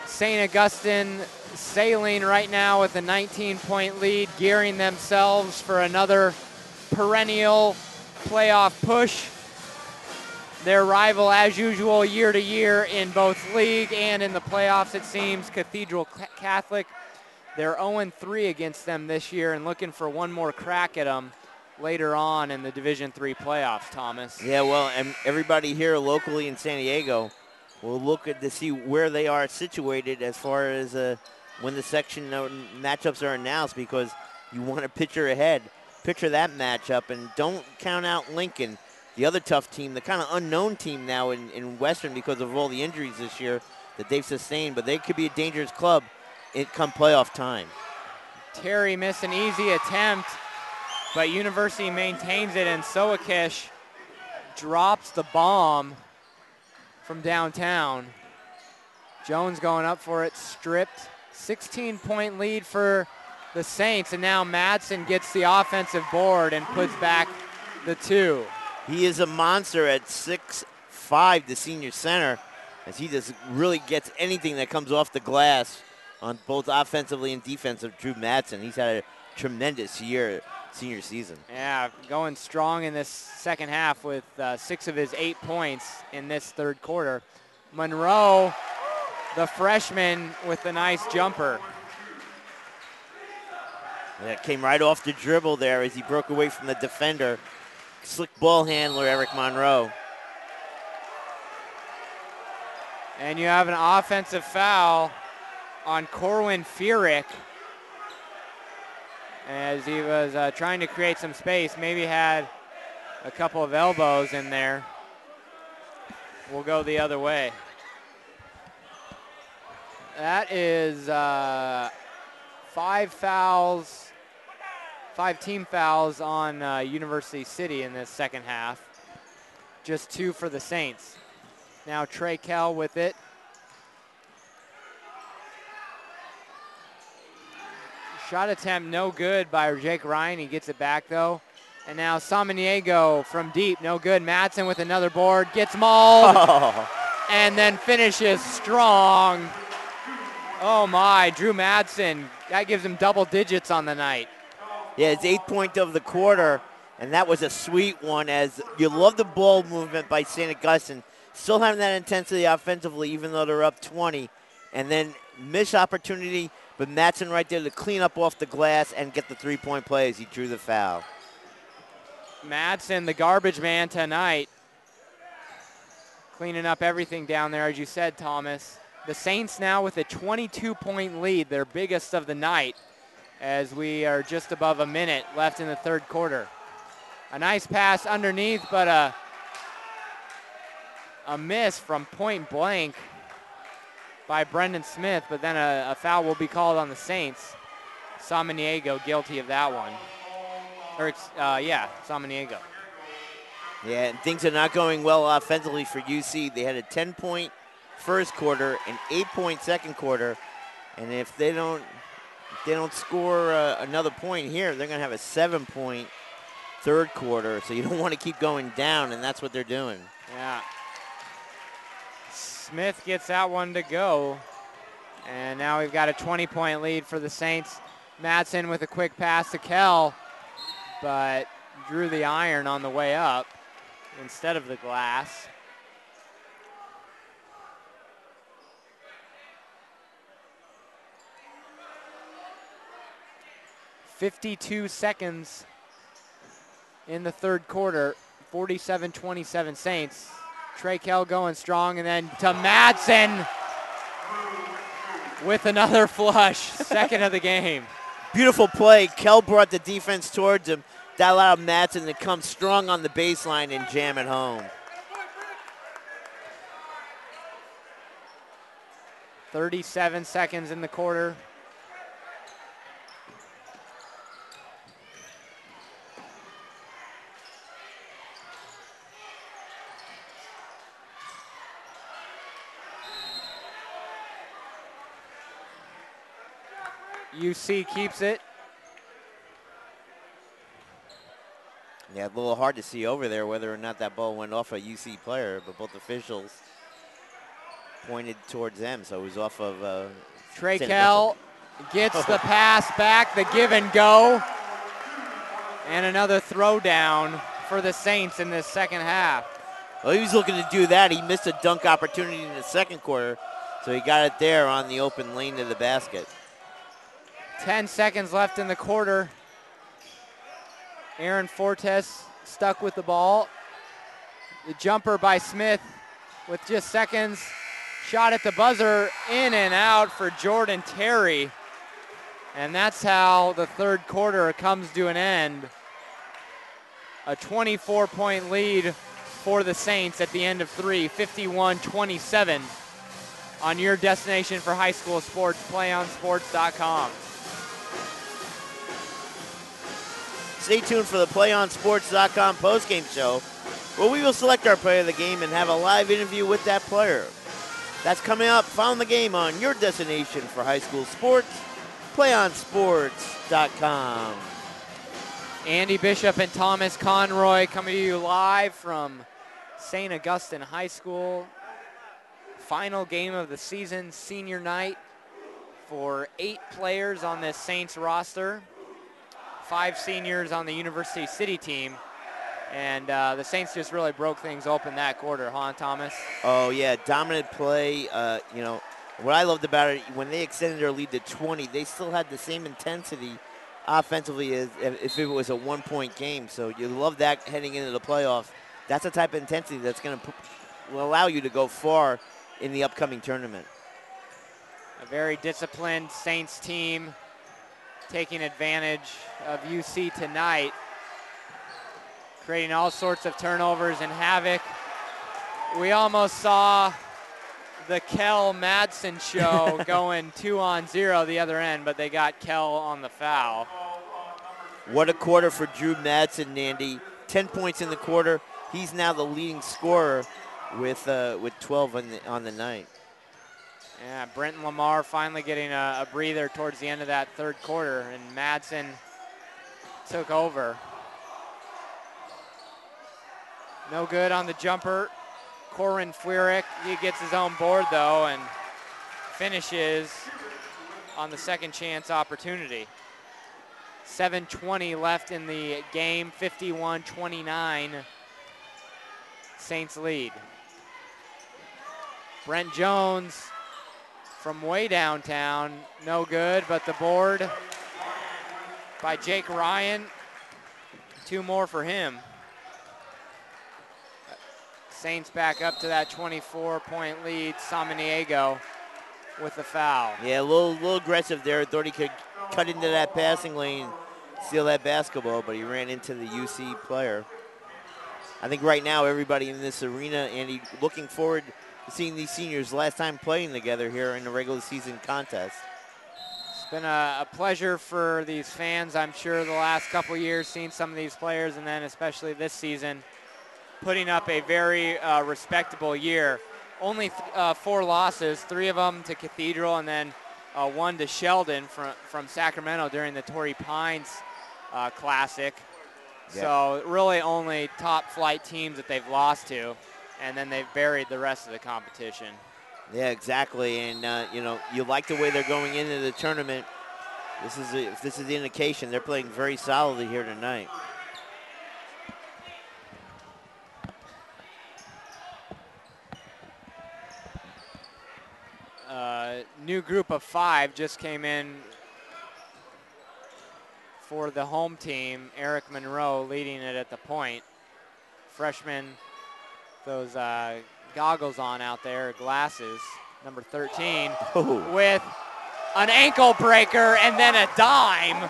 St. Augustine sailing right now with a 19-point lead, gearing themselves for another perennial playoff push. Their rival, as usual, year to year in both league and in the playoffs, it seems, Cathedral Catholic. They're 0-3 against them this year and looking for one more crack at them later on in the Division III playoffs, Thomas. Yeah, well, and everybody here locally in San Diego will look at to see where they are situated as far as when the section matchups are announced, because you want to picture ahead. Picture that matchup, and don't count out Lincoln, the other tough team, the kind of unknown team now in Western because of all the injuries this year that they've sustained, but they could be a dangerous club come playoff time. Terry missed an easy attempt, but University maintains it, and Soakish drops the bomb from downtown. Jones going up for it, stripped. 16-point lead for the Saints, and now Madsen gets the offensive board and puts back the 2. He is a monster at 6'5", the senior center, as he just really gets anything that comes off the glass on both offensively and defensive. Drew Madsen, he's had a tremendous senior season. Yeah, going strong in this second half with 6 of his 8 points in this third quarter. Monroe, the freshman, with a nice jumper. That came right off the dribble there as he broke away from the defender. Slick ball handler, Eric Monroe. And you have an offensive foul on Corwin Furyk as he was trying to create some space, maybe had a couple of elbows in there. We'll go the other way. That is 5 team fouls on University City in this second half. Just 2 for the Saints. Now Trey Kell with it. Shot attempt no good by Jake Ryan. He gets it back though. And now Samaniego from deep, no good. Madsen with another board, gets mauled, and then finishes strong. Oh my, Drew Madsen, that gives him double digits on the night. Yeah, it's 8th point of the quarter, and that was a sweet one, as you love the ball movement by St. Augustine. Still having that intensity offensively, even though they're up 20. And then missed opportunity, but Madsen right there to clean up off the glass and get the 3-point play as he drew the foul. Madsen, the garbage man tonight, cleaning up everything down there, as you said, Thomas. The Saints now with a 22-point lead, their biggest of the night, as we are just above a minute left in the third quarter. A nice pass underneath, but a a miss from point blank by Brendan Smith, but then a foul will be called on the Saints. Samaniego guilty of that one. Samaniego. Yeah, and things are not going well offensively for UC. They had a 10-point first quarter, an 8-point second quarter, and if they don't score another point here, they're going to have a 7-point third quarter. So you don't want to keep going down, and that's what they're doing. Yeah. Smith gets that one to go, and now we've got a 20-point lead for the Saints. Madsen with a quick pass to Kell, but drew the iron on the way up instead of the glass. .52 seconds in the third quarter, 47-27 Saints. Trey Kell going strong, and then to Madsen with another flush, second of the game. Beautiful play. Kell brought the defense towards him. That allowed Madsen to come strong on the baseline and jam it home. 37 seconds in the quarter. UC keeps it. Yeah, a little hard to see over there whether or not that ball went off a UC player, but both officials pointed towards them, so it was off of Trey Kell gets the pass back, the give and go, and another throwdown for the Saints in this second half. Well, he was looking to do that. He missed a dunk opportunity in the second quarter, so he got it there on the open lane to the basket. 10 seconds left in the quarter. Aaron Fortes stuck with the ball. The jumper by Smith with just seconds. Shot at the buzzer, in and out for Jordan Terry. And that's how the third quarter comes to an end. A 24-point lead for the Saints at the end of three, 51-27 on your destination for high school sports, playonsports.com. Stay tuned for the playonsports.com postgame show, where we will select our player of the game and have a live interview with that player. That's coming up following the game on your destination for high school sports, playonsports.com. Andy Bishop and Thomas Conroy coming to you live from St. Augustine High School. Final game of the season, senior night for 8 players on this Saints roster. 5 seniors on the University City team. And the Saints just really broke things open that quarter, huh, Thomas? Oh, yeah, dominant play. What I loved about it, when they extended their lead to 20, they still had the same intensity offensively as if it was a 1-point game. So you love that heading into the playoffs. That's the type of intensity that's going to will allow you to go far in the upcoming tournament. A very disciplined Saints team taking advantage of UC tonight, creating all sorts of turnovers and havoc. We almost saw the Kell Madsen show going 2-on-0 the other end, but they got Kell on the foul. What a quarter for Drew Madsen, Andy. 10 points in the quarter. He's now the leading scorer with 12 on the night. Yeah, Brenton Lamar finally getting a breather towards the end of that third quarter, and Madsen took over. No good on the jumper. Corin Furyk, he gets his own board though and finishes on the second chance opportunity. 7:20 left in the game, 51-29, Saints lead. Brent Jones from way downtown, no good, but the board by Jake Ryan, 2 more for him. Saints back up to that 24-point lead. Samaniego with the foul. Yeah, a little aggressive there. Thought he could cut into that passing lane, steal that basketball, but he ran into the UC player. I think right now everybody in this arena, Andy, looking forward to seeing these seniors last time playing together here in the regular season contest. It's been a pleasure for these fans, I'm sure, the last couple years, seeing some of these players, and then especially this season, putting up a very respectable year. Only 4 losses, 3 of them to Cathedral, and then 1 to Sheldon from Sacramento during the Torrey Pines Classic. Yeah. So really only top flight teams that they've lost to, and then they've buried the rest of the competition. Yeah, exactly. And, you like the way they're going into the tournament. This is the indication they're playing very solidly here tonight. New group of 5 just came in for the home team. Eric Monroe leading it at the point. Freshman, those goggles on out there, glasses, number 13, with an ankle breaker and then a dime.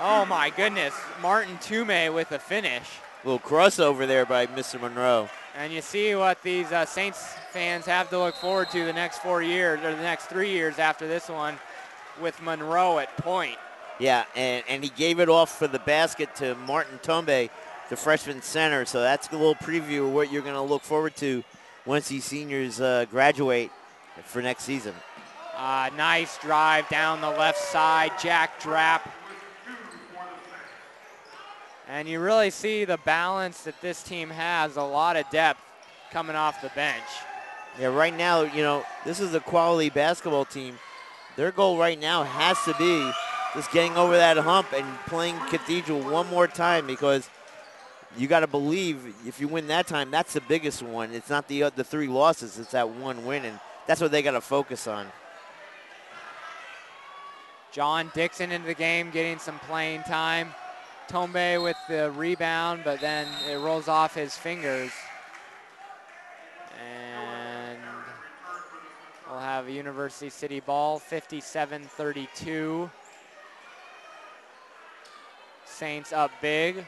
Oh my goodness, Martin Toomey with a finish. A little crossover there by Mr. Monroe. And you see what these Saints fans have to look forward to the next 4 years, or the next 3 years after this one, with Monroe at point. Yeah, and he gave it off for the basket to Martin Tombe, the freshman center. So that's a little preview of what you're going to look forward to once these seniors graduate for next season. Nice drive down the left side, Jack Drapp. And you really see the balance that this team has, a lot of depth coming off the bench. Yeah, right now, this is a quality basketball team. Their goal right now has to be just getting over that hump and playing Cathedral one more time, because you got to believe if you win that time, that's the biggest one. It's not the 3 losses, it's that 1 win, and that's what they got to focus on. John Dixon into the game, getting some playing time. Tombe with the rebound, but then it rolls off his fingers. And we'll have a University City ball, 57-32. Saints up big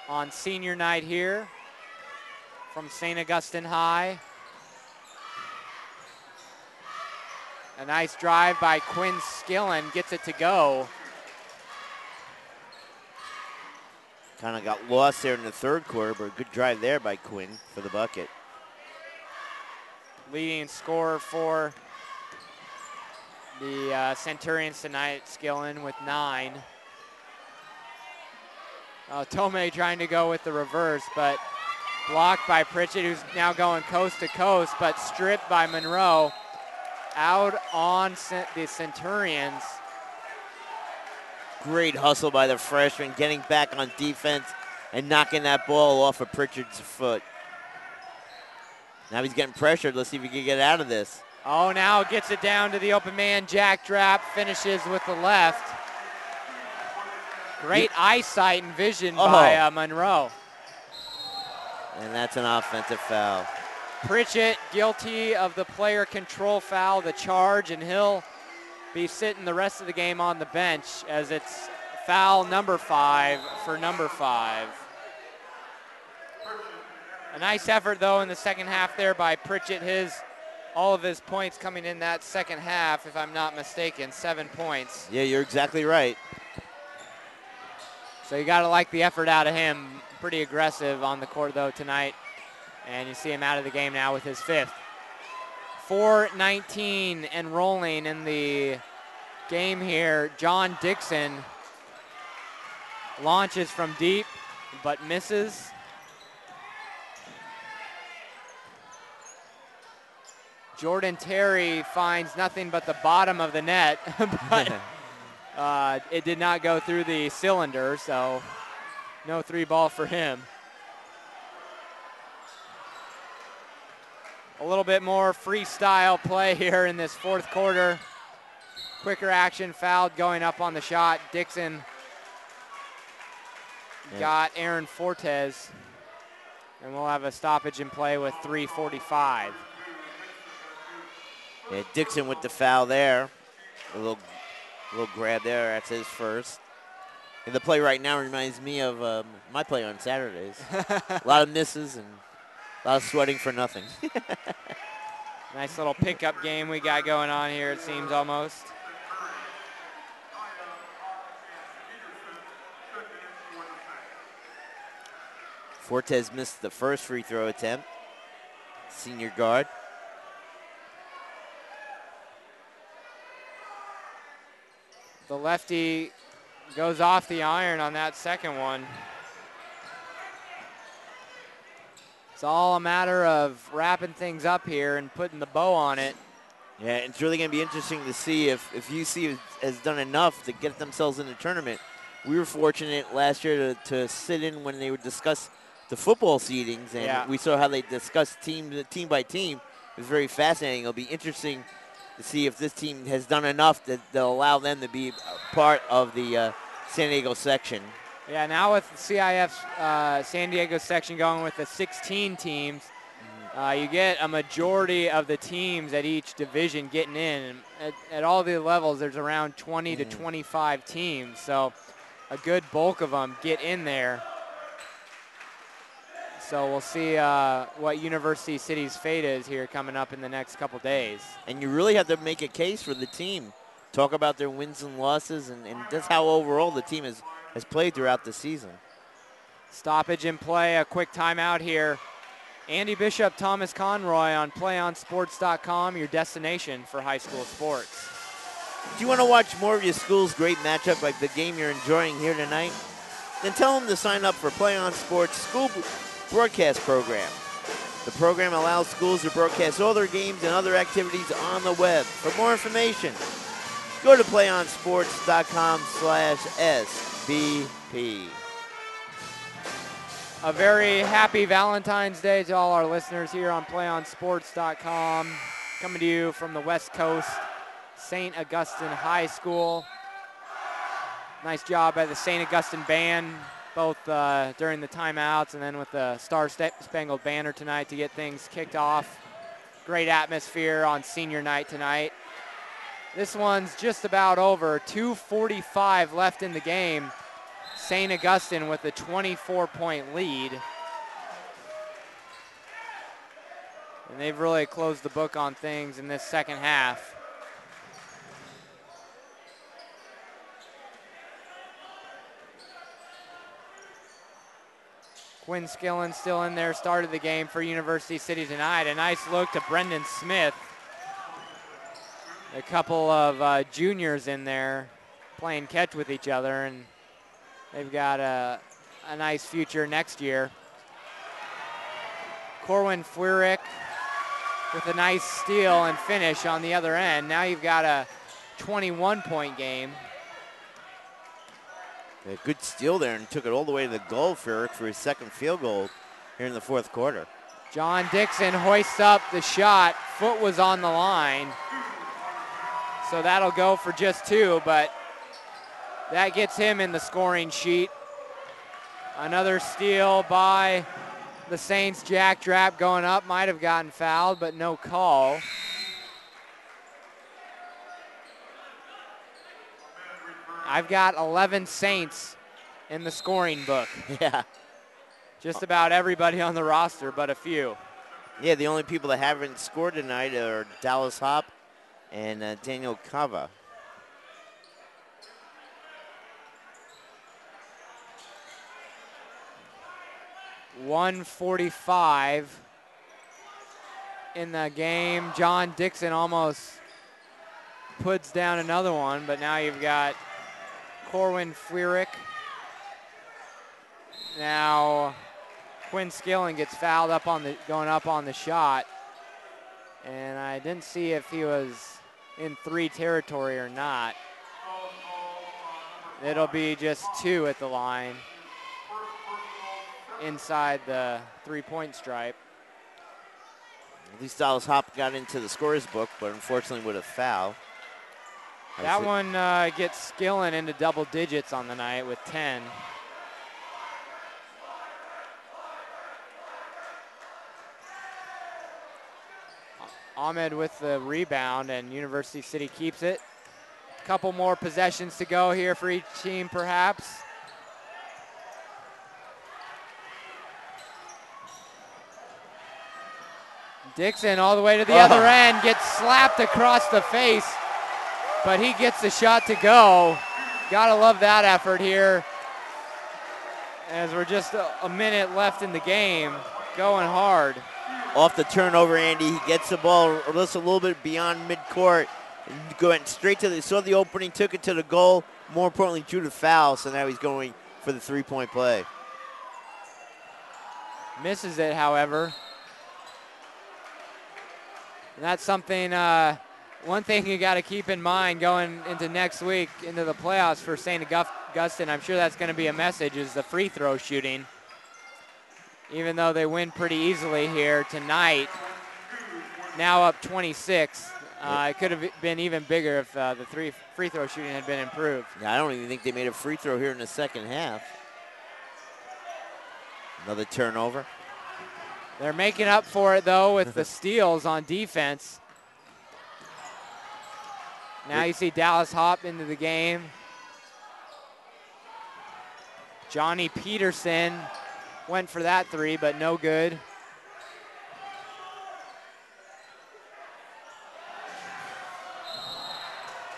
on senior night here from St. Augustine High. A nice drive by Quinn Skillen, gets it to go. Kind of got lost there in the 3rd quarter, but a good drive there by Quinn for the bucket. Leading scorer for the Centurions tonight, Skillen with 9. Tomei trying to go with the reverse, but blocked by Pritchett, who's now going coast to coast, but stripped by Monroe. Out on the Centurions. Great hustle by the freshman, getting back on defense and knocking that ball off of Pritchard's foot. Now he's getting pressured. Let's see if he can get out of this. Oh, now gets it down to the open man. Jack Drapp finishes with the left. Great eyesight and vision by Monroe. And that's an offensive foul. Pritchett guilty of the player control foul, the charge, and he'll be sitting the rest of the game on the bench as it's foul number 5 for number 5. A nice effort, though, in the second half there by Pritchett. All of his points coming in that second half, if I'm not mistaken, 7 points. Yeah, you're exactly right. So you got to like the effort out of him. Pretty aggressive on the court, though, tonight. And you see him out of the game now with his 5th. 4:19 and rolling in the game here. John Dixon launches from deep, but misses. Jordan Terry finds nothing but the bottom of the net, but it did not go through the cylinder, so no 3 ball for him. A little bit more freestyle play here in this 4th quarter. Quicker action, fouled going up on the shot. Dixon got Aaron Fortes, and we'll have a stoppage in play with 3:45. Yeah, Dixon with the foul there. A little grab there, that's his first. And the play right now reminds me of my play on Saturdays. A lot of misses and a lot of sweating for nothing. Nice little pickup game we got going on here, it seems almost. Fortes missed the first free throw attempt. Senior guard. The lefty goes off the iron on that second one. It's all a matter of wrapping things up here and putting the bow on it. Yeah, it's really going to be interesting to see if UC has done enough to get themselves in the tournament. We were fortunate last year to sit in when they would discuss the football seedings, and we saw how they discussed team by team. It was very fascinating. It'll be interesting to see if this team has done enough that they'll allow them to be part of the San Diego section. Yeah, now with CIF's San Diego section going with the 16 teams, you get a majority of the teams at each division getting in. At all the levels, there's around 20 to 25 teams, so a good bulk of them get in there. So we'll see what University City's fate is here coming up in the next couple days. And you really have to make a case for the team. Talk about their wins and losses, and that's how overall the team has played throughout the season. Stoppage in play, a quick timeout here. Andy Bishop, Thomas Conroy on PlayOnSports.com, your destination for high school sports. Do you want to watch more of your school's great matchup like the game you're enjoying here tonight? Then tell them to sign up for Play On Sports School Broadcast Program. The program allows schools to broadcast all their games and other activities on the web. For more information, go to playonsports.com/SBP. A very happy Valentine's Day to all our listeners here on PlayOnSports.com. Coming to you from the West Coast, St. Augustine High School. Nice job by the St. Augustine band, both during the timeouts and then with the Star Spangled Banner tonight to get things kicked off. Great atmosphere on senior night tonight. This one's just about over. 2:45 left in the game. St. Augustine with a 24-point lead. And they've really closed the book on things in this second half. Quinn Skillen still in there, started the game for University City tonight. A nice look to Brendan Smith. A couple of juniors in there playing catch with each other, and they've got a nice future next year. Corwin Furyk with a nice steal and finish on the other end. Now you've got a 21-point game. A good steal there and took it all the way to the goal, Furyk, for his second field goal here in the fourth quarter. John Dixon hoists up the shot. Foot was on the line. So that'll go for just two, but that gets him in the scoring sheet. Another steal by the Saints. Jack Drapp going up, might have gotten fouled, but no call. I've got 11 Saints in the scoring book. Yeah. Just about everybody on the roster, but a few. Yeah, the only people that haven't scored tonight are Dallas Hop and Daniel Cava. .145 in the game. John Dixon almost puts down another one, but now you've got Corwin Furyk. Now Quinn Skillen gets fouled up on the going up on the shot, and I didn't see if he was in 3 territory or not. It'll be just 2 at the line inside the 3-point stripe. At least Dallas Hop got into the scorer's book, but unfortunately with a foul. That one gets Skillen into double digits on the night with 10. Ahmed with the rebound, and University City keeps it. Couple more possessions to go here for each team, perhaps. Dixon all the way to the other end, gets slapped across the face, but he gets the shot to go. Gotta love that effort here. As we're just a minute left in the game, going hard. Off the turnover, Andy, he gets the ball just a little bit beyond midcourt. Going straight to saw the opening, took it to the goal. More importantly, drew the foul, so now he's going for the three-point play. Misses it, however. And that's something, one thing you got to keep in mind going into next week, into the playoffs for St. Augustine. I'm sure that's going to be a message, is the free throw shooting. Even though they win pretty easily here tonight, now up 26. It could have been even bigger if the free throw shooting had been improved. Yeah, I don't even think they made a free throw here in the second half. Another turnover. They're making up for it, though, with the steals on defense. Now you see Dallas hop into the game. Johnny Peterson went for that three, but no good.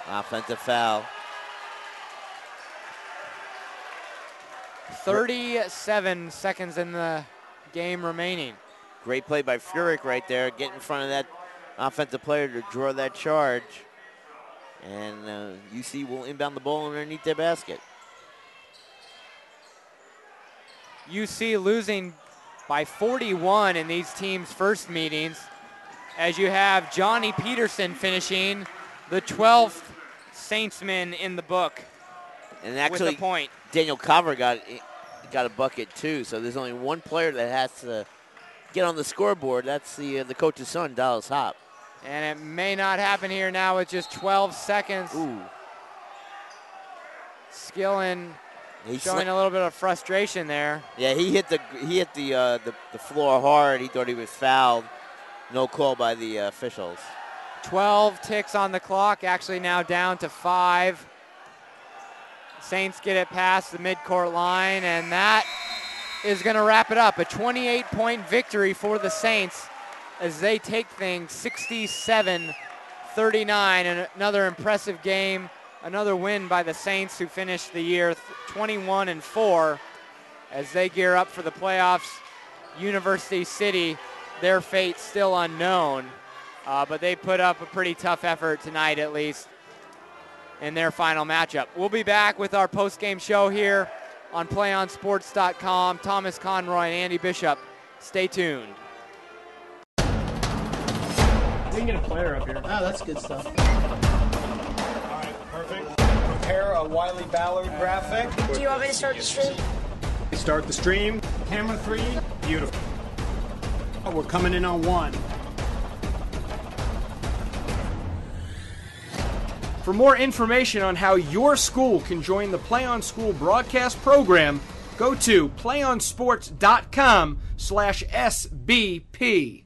Offensive foul. 37 seconds in the game remaining. Great play by Furyk right there. Get in front of that offensive player to draw that charge. And UC will inbound the ball underneath their basket. UC losing by 41 in these teams' first meetings, as you have Johnny Peterson finishing the 12th Saintsman in the book. And actually, with a point. Daniel Cover got a bucket too. So there's only one player that has to get on the scoreboard. That's the coach's son, Dallas Hop. And it may not happen here now with just 12 seconds. Ooh. Skillen showing a little bit of frustration there. Yeah, he hit the floor hard. He thought he was fouled. No call by the officials. 12 ticks on the clock, actually now down to 5. Saints get it past the midcourt line, and that is going to wrap it up. A 28-point victory for the Saints as they take things 67-39, and another impressive game. Another win by the Saints, who finished the year 21-4 as they gear up for the playoffs. University City, their fate still unknown, but they put up a pretty tough effort tonight, at least, in their final matchup. We'll be back with our post-game show here on PlayOnSports.com. Thomas Conroy and Andy Bishop. Stay tuned. We can get a player up here. Oh, that's good stuff. Perfect. Prepare a Wiley Ballard graphic. Do you want me to start the stream? Start the stream. Camera 3. Beautiful. We're coming in on 1. For more information on how your school can join the Play On School broadcast program, go to playonsports.com/SBP.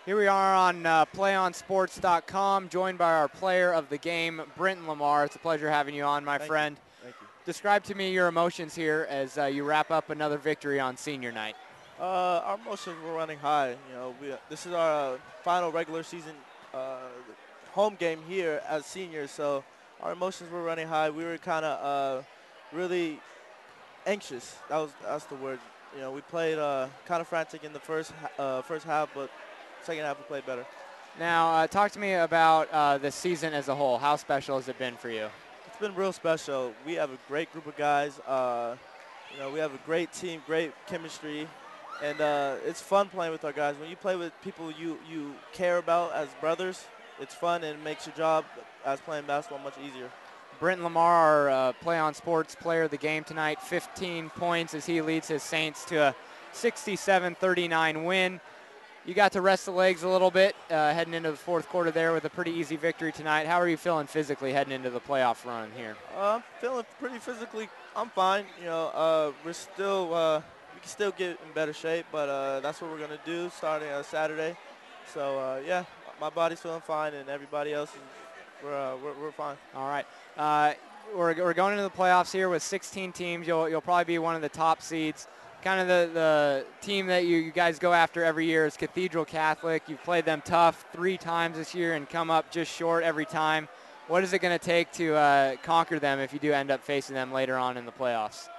Here we are on playonsports.com, joined by our player of the game, Brenton Lamar. It's a pleasure having you on, my friend. Thank you. Describe to me your emotions here as you wrap up another victory on senior night. Our emotions were running high. You know, this is our final regular season home game here as seniors, so our emotions were running high. We were kind of really anxious. That's the word. You know, we played kind of frantic in the first half, but second half we played better. Now, talk to me about the season as a whole. How special has it been for you? It's been real special. We have a great group of guys. You know, we have a great team, great chemistry, and it's fun playing with our guys. When you play with people you care about as brothers, it's fun and it makes your job as playing basketball much easier. Brenton Lamar, our Play on Sports player of the game tonight, 15 points as he leads his Saints to a 67-39 win. You got to rest the legs a little bit heading into the fourth quarter there with a pretty easy victory tonight. How are you feeling physically heading into the playoff run here? I'm feeling pretty physically. I'm fine. You know, we can still get in better shape, but that's what we're gonna do starting Saturday. So yeah, my body's feeling fine, and everybody else we're fine. All right. We're going into the playoffs here with 16 teams. You'll probably be one of the top seeds. Kind of the team that you guys go after every year is Cathedral Catholic. You've played them tough 3 times this year and come up just short every time. What is it going to take to conquer them if you do end up facing them later on in the playoffs?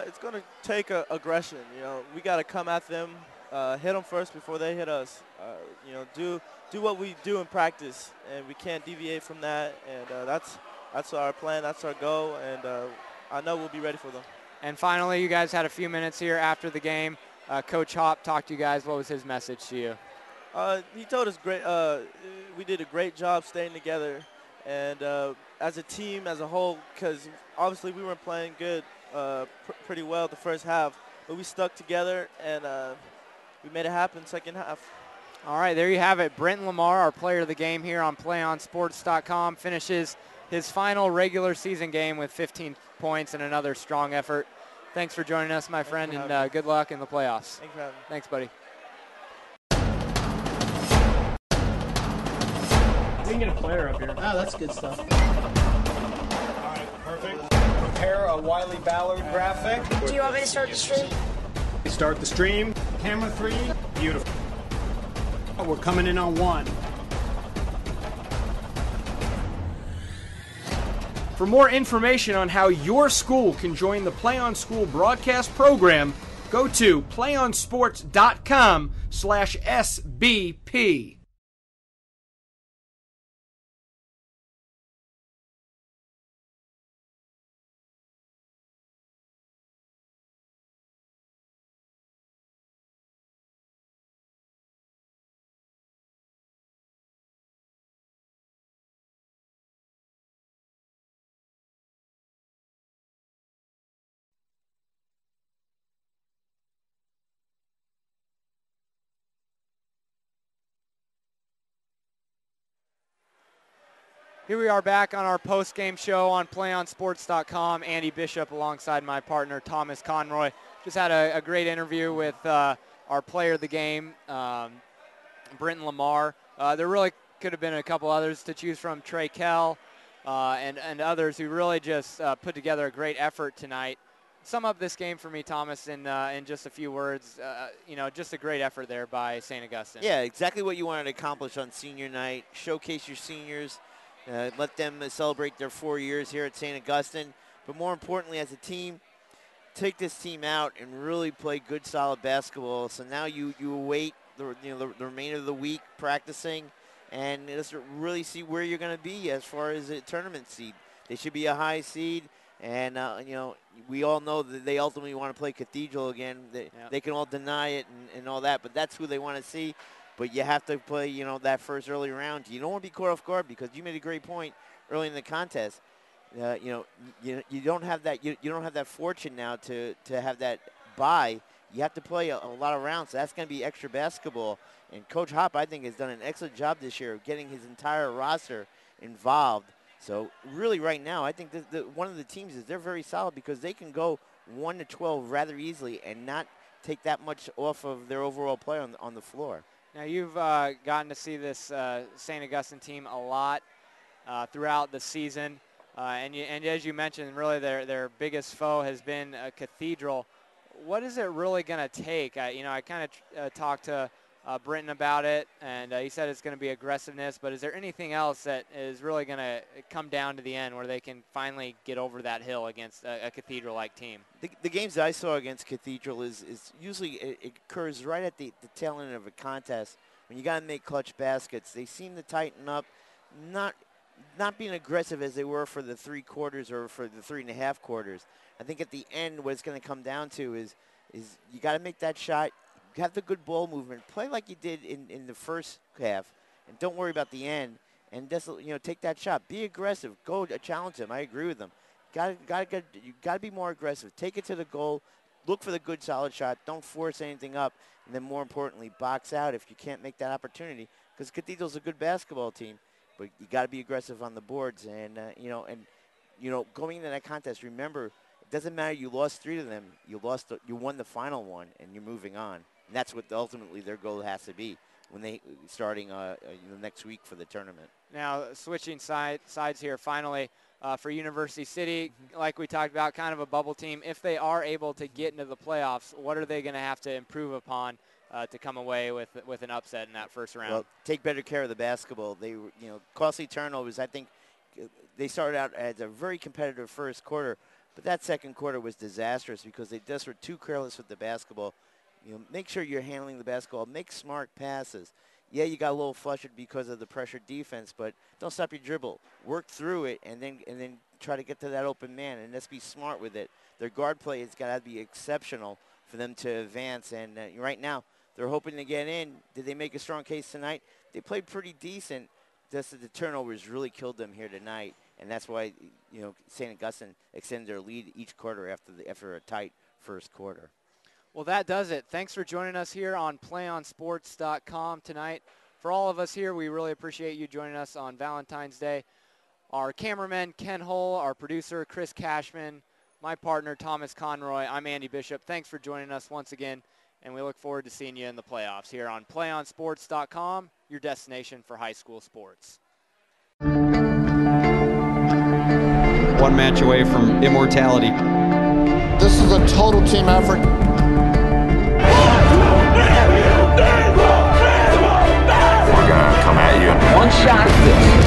It's going to take aggression. You know, we got to come at them, hit them first before they hit us. You know, do what we do in practice, and we can't deviate from that. And that's our plan. That's our goal, and I know we'll be ready for them. And finally, you guys had a few minutes here after the game. Coach Hop talked to you guys. What was his message to you? He told us we did a great job staying together, and as a team, as a whole, because obviously we weren't playing good, pretty well the first half, but we stuck together and we made it happen second half. All right, there you have it. Brenton Lamar, our player of the game here on PlayOnSports.com, finishes his final regular season game with 15 points and another strong effort. Thanks for joining us, my friend, and good luck in the playoffs. Thanks for having me. Thanks, buddy. We can get a player up here. Oh, that's good stuff. All right, perfect. Prepare a Wiley Ballard graphic. Do you want me to start the stream? Start the stream. Camera 3. Beautiful. We're coming in on 1. For more information on how your school can join the Play on School broadcast program, go to playonsports.com/SBP. Here we are back on our post-game show on PlayOnSports.com. Andy Bishop alongside my partner, Thomas Conroy. Just had a great interview with our player of the game, Brenton Lamar. There really could have been a couple others to choose from, Trey Kell and others who really just put together a great effort tonight. Sum up this game for me, Thomas, in just a few words. You know, just a great effort there by St. Augustine. Yeah, exactly what you wanted to accomplish on senior night. Showcase your seniors. Let them celebrate their 4 years here at St. Augustine. But more importantly, as a team, take this team out and really play good, solid basketball. So now you await the remainder of the week practicing and just really see where you're going to be as far as a tournament seed. They should be a high seed. And, you know, we all know that they ultimately want to play Cathedral again. They can all deny it and all that, but that's who they want to see. But you have to play, you know, that first early round. You don't want to be caught off guard because you made a great point early in the contest. You don't have that. You don't have that fortune now to have that bye. You have to play a lot of rounds. So that's going to be extra basketball. And Coach Hop, I think, has done an excellent job this year of getting his entire roster involved. So really, right now, I think one of the teams is they're very solid because they can go 1-12 rather easily and not take that much off of their overall play on the floor. Now you've gotten to see this St. Augustine team a lot throughout the season, and as you mentioned, really their biggest foe has been Cathedral. What is it really going to take? I kind of talked to Britton about it, and he said it's going to be aggressiveness, but is there anything else that is really going to come down to the end where they can finally get over that hill against a Cathedral-like team? The games that I saw against Cathedral is usually it occurs right at the tail end of a contest when you got to make clutch baskets. They seem to tighten up, not being aggressive as they were for the 3 quarters or for the 3.5 quarters. I think at the end what it's going to come down to is you got to make that shot. Have the good ball movement. Play like you did in the first half, and don't worry about the end. And just take that shot. Be aggressive. Go challenge them. I agree with them. You got to be more aggressive. Take it to the goal. Look for the good solid shot. Don't force anything up. And then more importantly, box out if you can't make that opportunity. Because Cathedral's a good basketball team, but you got to be aggressive on the boards. And going into that contest, remember it doesn't matter. You lost 3 to them. You won the final one, and you're moving on. And that's what ultimately their goal has to be when they starting next week for the tournament. Now, switching sides here finally for University City, like we talked about, kind of a bubble team. If they are able to get into the playoffs, what are they going to have to improve upon to come away with an upset in that first round? Well, take better care of the basketball. They costly turnovers. I think they started out as a very competitive first quarter, but that second quarter was disastrous because they just were too careless with the basketball. Make sure you're handling the basketball. Make smart passes. Yeah, you got a little flustered because of the pressure defense, but don't stop your dribble. Work through it, and then try to get to that open man, and let's be smart with it. Their guard play has got to be exceptional for them to advance, and right now they're hoping to get in. Did they make a strong case tonight? They played pretty decent. Just that the turnovers really killed them here tonight, and that's why St. Augustine extended their lead each quarter after a tight first quarter. Well, that does it. Thanks for joining us here on PlayOnSports.com tonight. For all of us here, we really appreciate you joining us on Valentine's Day. Our cameraman, Ken Hull, our producer, Chris Cashman, my partner, Thomas Conroy. I'm Andy Bishop. Thanks for joining us once again, and we look forward to seeing you in the playoffs here on PlayOnSports.com, your destination for high school sports. One match away from immortality. This is a total team effort. We're gonna come at you. One shot.